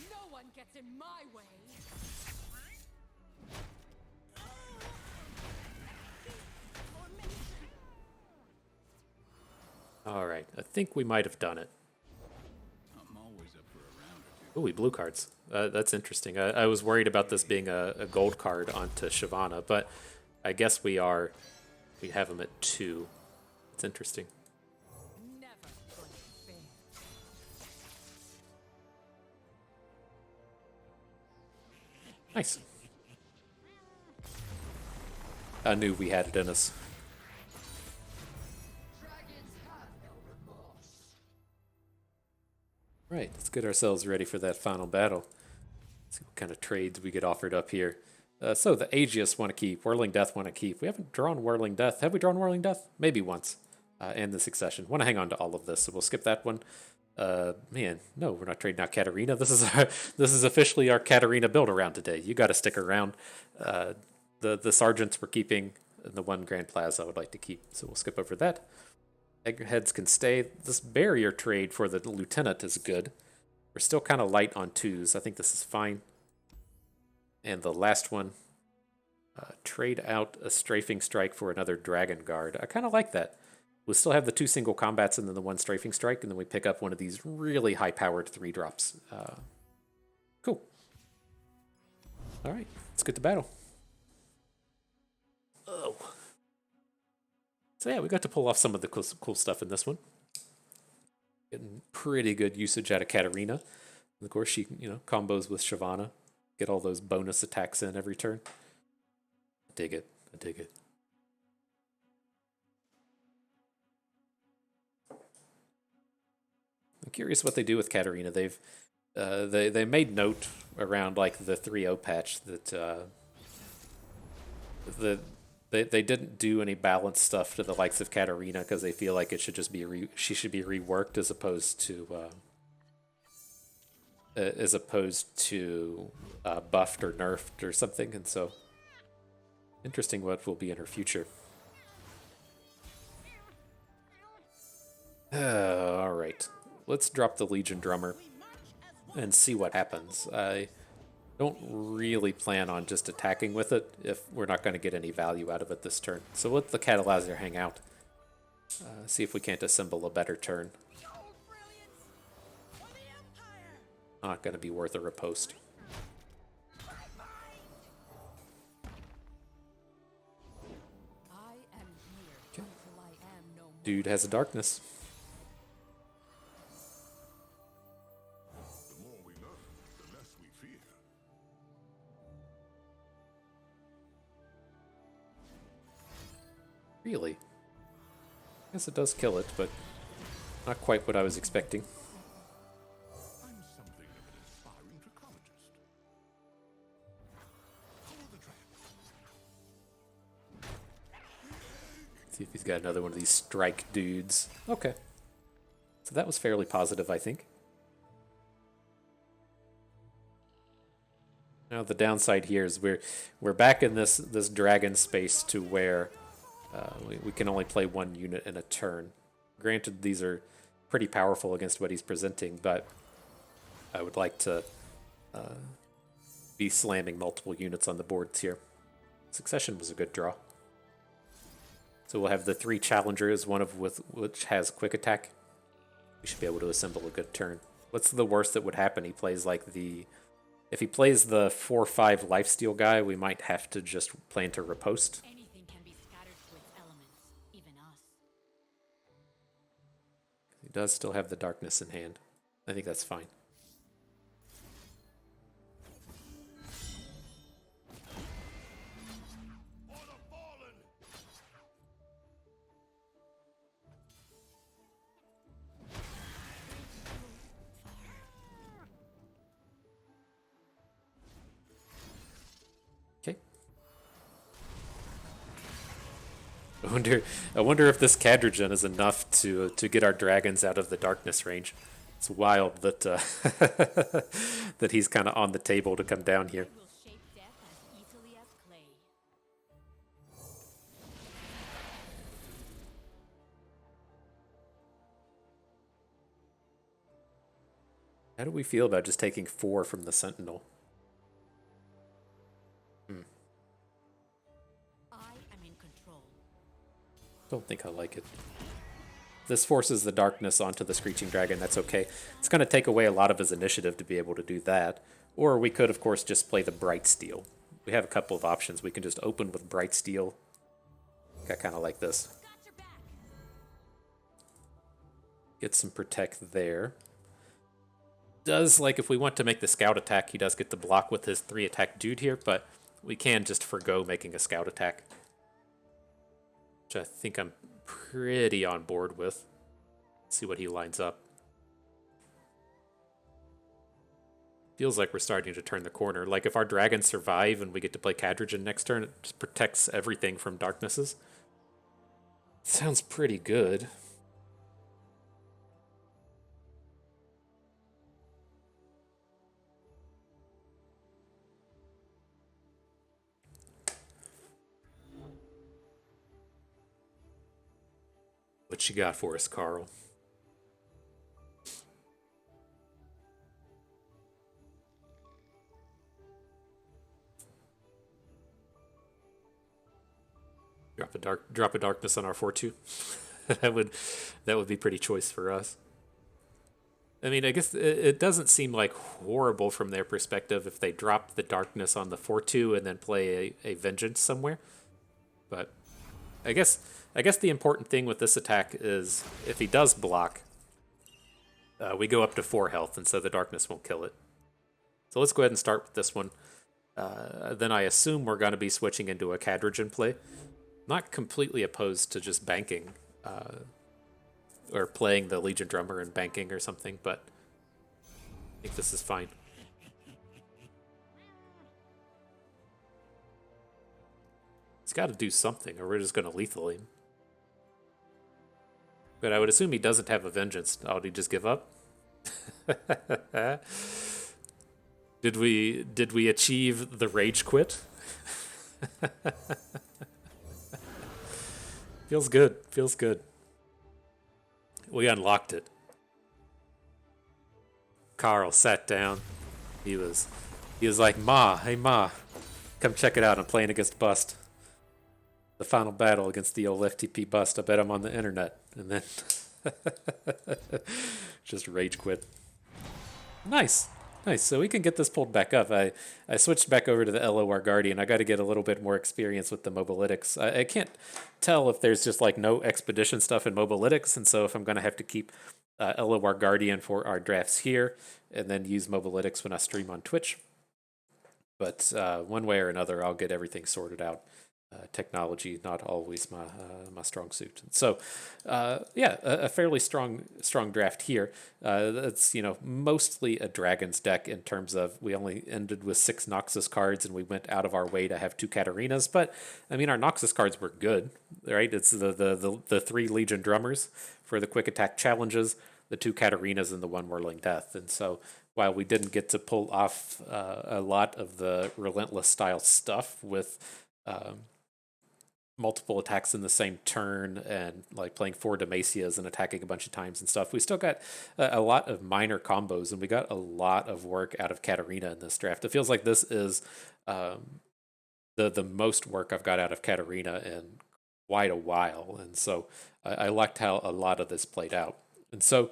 No one gets in my way. All right, I think we might have done it. I'm always up for a round or two. Ooh, we blue cards. That's interesting. I was worried about this being a gold card onto Shyvana, but I guess we have him at 2. It's interesting. Never going to fail. Nice. I knew we had it in us. Dragons have no remorse. Right, let's get ourselves ready for that final battle. See what kind of trades we get offered up here. So the Aegis want to keep, Whirling Death want to keep. We haven't drawn Whirling Death. Have we drawn Whirling Death? Maybe once. And the Succession. Want to hang on to all of this, so we'll skip that one. Man, no, we're not trading out Katarina. This is officially our Katarina build around today. You got to stick around. The sergeants we're keeping, and the one Grand Plaza I would like to keep, so we'll skip over that. Eggheads can stay. This barrier trade for the lieutenant is good. We're still kind of light on 2s. I think this is fine. And the last one, trade out a strafing strike for another dragon guard. I kind of like that. We'll still have the 2 single combats and then the 1 strafing strike, and then we pick up one of these really high-powered 3-drops. Cool. All right, let's get to battle. Oh. So yeah, we got to pull off some of the cool stuff in this one. Getting pretty good usage out of Katarina. And of course, she combos with Shyvana. Get all those bonus attacks in every turn. I dig it. I dig it. I'm curious what they do with Katarina. They've They made note around like the 3.0 patch that they didn't do any balanced stuff to the likes of Katarina because they feel like it should just be she should be reworked as opposed to buffed or nerfed or something. And so interesting what will be in her future. All right, let's drop the Legion Drummer and see what happens. I don't really plan on just attacking with it if we're not going to get any value out of it this turn. So let the Catalyzer hang out. See if we can't assemble a better turn. Not going to be worth a riposte. I am here until I am no more. Dude has a darkness. The more we learn, the less we fear. Really? Guess it does kill it, but not quite what I was expecting. I'm something of an inspiring trichologist. Follow the track. See if he's got another one of these strike dudes. Okay. So that was fairly positive, I think. Now the downside here is we're back in this dragon space to where we can only play one unit in a turn. Granted, these are pretty powerful against what he's presenting, but I would like to be slamming multiple units on the boards here. Succession was a good draw. So we'll have the 3 challengers, one of which has quick attack. We should be able to assemble a good turn. What's the worst that would happen? He plays like if he plays the 4/5 lifesteal guy, we might have to just plan to riposte. Anything can be scattered to its elements, even us. He does still have the darkness in hand. I think that's fine. Okay. I wonder if this Cadrigen is enough to get our dragons out of the darkness range. It's wild that that he's kind of on the table to come down here. Will shape death as easily as clay. How do we feel about just taking 4 from the Sentinel? I am in control. Don't think I like it. This forces the darkness onto the Screeching Dragon, that's okay. It's going to take away a lot of his initiative to be able to do that. Or we could, of course, just play the Bright Steel. We have a couple of options. We can just open with Bright Steel. Got kind of like this. Got your back. Get some protect there. Does, like, if we want to make the scout attack, he does get the block with his 3 attack dude here, but we can just forgo making a scout attack. Which I think I'm pretty on board with. Let's see what he lines up. Feels like we're starting to turn the corner. Like, if our dragons survive and we get to play Cadrigen next turn, it just protects everything from darknesses. Sounds pretty good. What you got for us, Carl? Drop a darkness on our 4/2. that would be pretty choice for us. I mean, I guess it doesn't seem like horrible from their perspective if they drop the darkness on the 4/2 and then play a vengeance somewhere. But I guess the important thing with this attack is if he does block, we go up to 4 health, and so the darkness won't kill it. So let's go ahead and start with this one. Then I assume we're going to be switching into a Cadrigen play. Not completely opposed to just banking, or playing the Legion Drummer and banking or something, but I think this is fine. He's got to do something, or we're just going to lethal him. But I would assume he doesn't have a vengeance. Oh, did he just give up? Did we achieve the rage quit? Feels good. Feels good. We unlocked it. Carl sat down. He was like, "Ma, hey Ma, come check it out. I'm playing against Bust. The final battle against the old FTP Bust. I bet I'm on the internet." And then just rage quit. Nice. Nice. So we can get this pulled back up. I switched back over to the LOR Guardian. I got to get a little bit more experience with the Mobalytics. I can't tell if there's just like no expedition stuff in Mobalytics, and so if I'm going to have to keep LOR Guardian for our drafts here and then use Mobalytics when I stream on Twitch. But one way or another, I'll get everything sorted out. Technology not always my strong suit. So a fairly strong draft here. It's mostly a Dragons deck in terms of we only ended with 6 Noxus cards and we went out of our way to have 2 Katarinas. But I mean our Noxus cards were good, right? It's the 3 Legion Drummers for the quick attack challenges, the 2 Katarinas and the 1 Whirling Death. And so while we didn't get to pull off a lot of the Relentless style stuff with multiple attacks in the same turn and like playing 4 Demacias and attacking a bunch of times and stuff, we still got a lot of minor combos and we got a lot of work out of Katarina in this draft. It feels like this is the most work I've got out of Katarina in quite a while, and so I liked how a lot of this played out. And so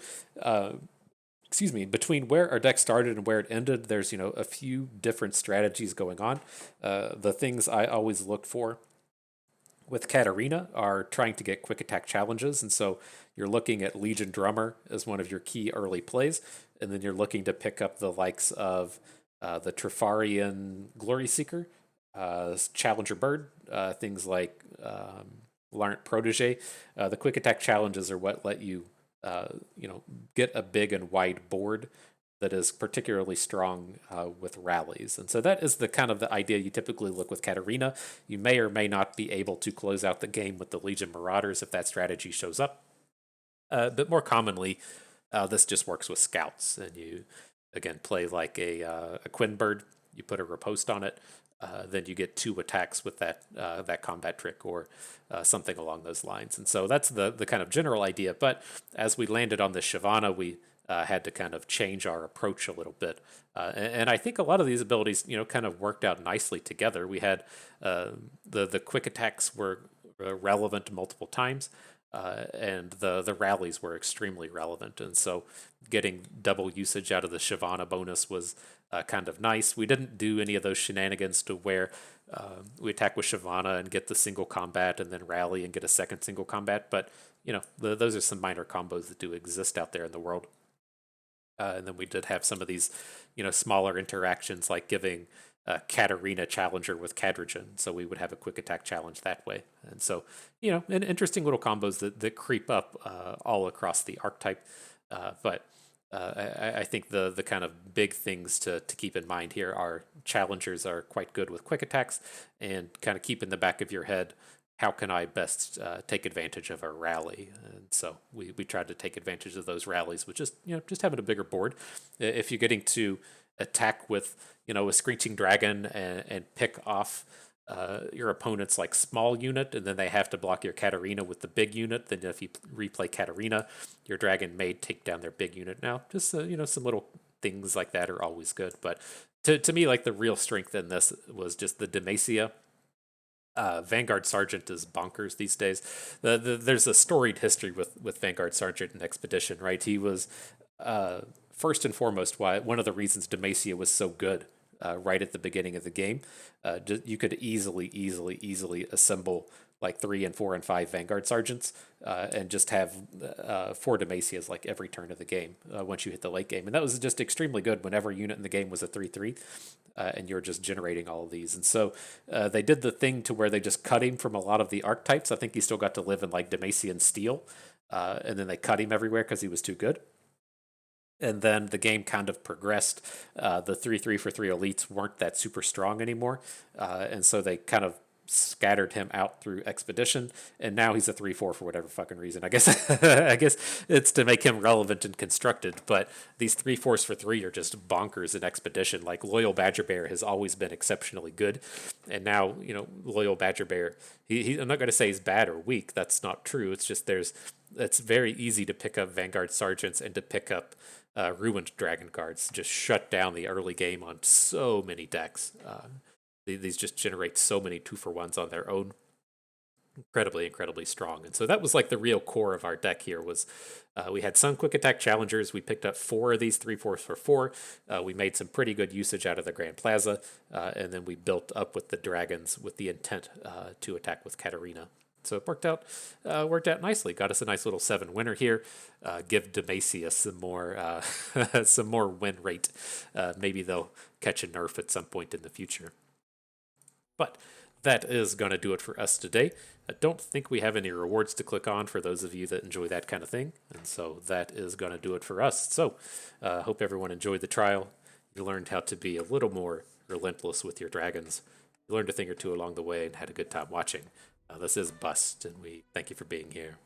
between where our deck started and where it ended, there's a few different strategies going on. The things I always look for with Katarina are trying to get quick attack challenges, and so you're looking at Legion Drummer as one of your key early plays, and then you're looking to pick up the likes of the Trifarian Glory Seeker, Challenger Bird, things like Larnt Protege. The quick attack challenges are what let you get a big and wide board that is particularly strong with rallies. And so that is the kind of the idea you typically look with Katarina. You may or may not be able to close out the game with the Legion Marauders if that strategy shows up. But more commonly, this just works with scouts. And you, again, play like a Quinn Bird. You put a riposte on it. Then you get 2 attacks with that combat trick or something along those lines. And so that's the kind of general idea. But as we landed on the Shyvana, we had to kind of change our approach a little bit. And I think a lot of these abilities, kind of worked out nicely together. We had the quick attacks were relevant multiple times, and the rallies were extremely relevant. And so getting double usage out of the Shyvana bonus was kind of nice. We didn't do any of those shenanigans to where we attack with Shyvana and get the single combat and then rally and get a second single combat. But, those are some minor combos that do exist out there in the world. And then we did have some of these, smaller interactions like giving Katarina Challenger with Kadrigen. So we would have a quick attack challenge that way. And so, and interesting little combos that creep up all across the archetype. But I think the kind of big things to keep in mind here are challengers are quite good with quick attacks, and kind of keep in the back of your head, how can I best take advantage of a rally? And so we tried to take advantage of those rallies with just having a bigger board. If you're getting to attack with a Screeching Dragon and pick off your opponent's like small unit, and then they have to block your Katarina with the big unit, then if you replay Katarina, your dragon may take down their big unit. Now, just some little things like that are always good. But to me, like the real strength in this was just the Demacia. Vanguard Sergeant is bonkers these days. There's a storied history with Vanguard Sergeant and Expedition, right? He was first and foremost one of the reasons Demacia was so good right at the beginning of the game. You could easily assemble like 3 and 4 and 5 Vanguard Sergeants and just have 4 Demacias like every turn of the game once you hit the late game. And that was just extremely good whenever a unit in the game was a 3/3 and you're just generating all of these. And so they did the thing to where they just cut him from a lot of the archetypes. I think he still got to live in like Demacian Steel, and then they cut him everywhere because he was too good. And then the game kind of progressed. The 3 for 3 elites weren't that super strong anymore. And so they kind of scattered him out through expedition, and now he's a 3/4 for whatever fucking reason. I guess I guess it's to make him relevant and constructed. But these 3/4 for 3 are just bonkers in expedition. Like loyal Badger Bear has always been exceptionally good, and now loyal Badger Bear. I'm not going to say he's bad or weak. That's not true. It's just it's very easy to pick up Vanguard Sergeants and to pick up Ruined Dragon Guards. Just shut down the early game on so many decks. These just generate so many 2-for-1s on their own. Incredibly strong. And so that was like the real core of our deck here was we had some quick attack challengers. We picked up 4 of these 3/4 for 4. We made some pretty good usage out of the Grand Plaza. And then we built up with the dragons with the intent to attack with Katarina. So it worked out nicely. Got us a nice little 7 winner here. Give Demacia some more win rate. Maybe they'll catch a nerf at some point in the future. But that is going to do it for us today. I don't think we have any rewards to click on for those of you that enjoy that kind of thing. And so that is going to do it for us. So I hope everyone enjoyed the trial. You learned how to be a little more relentless with your dragons. You learned a thing or two along the way and had a good time watching. This is Bust, and we thank you for being here.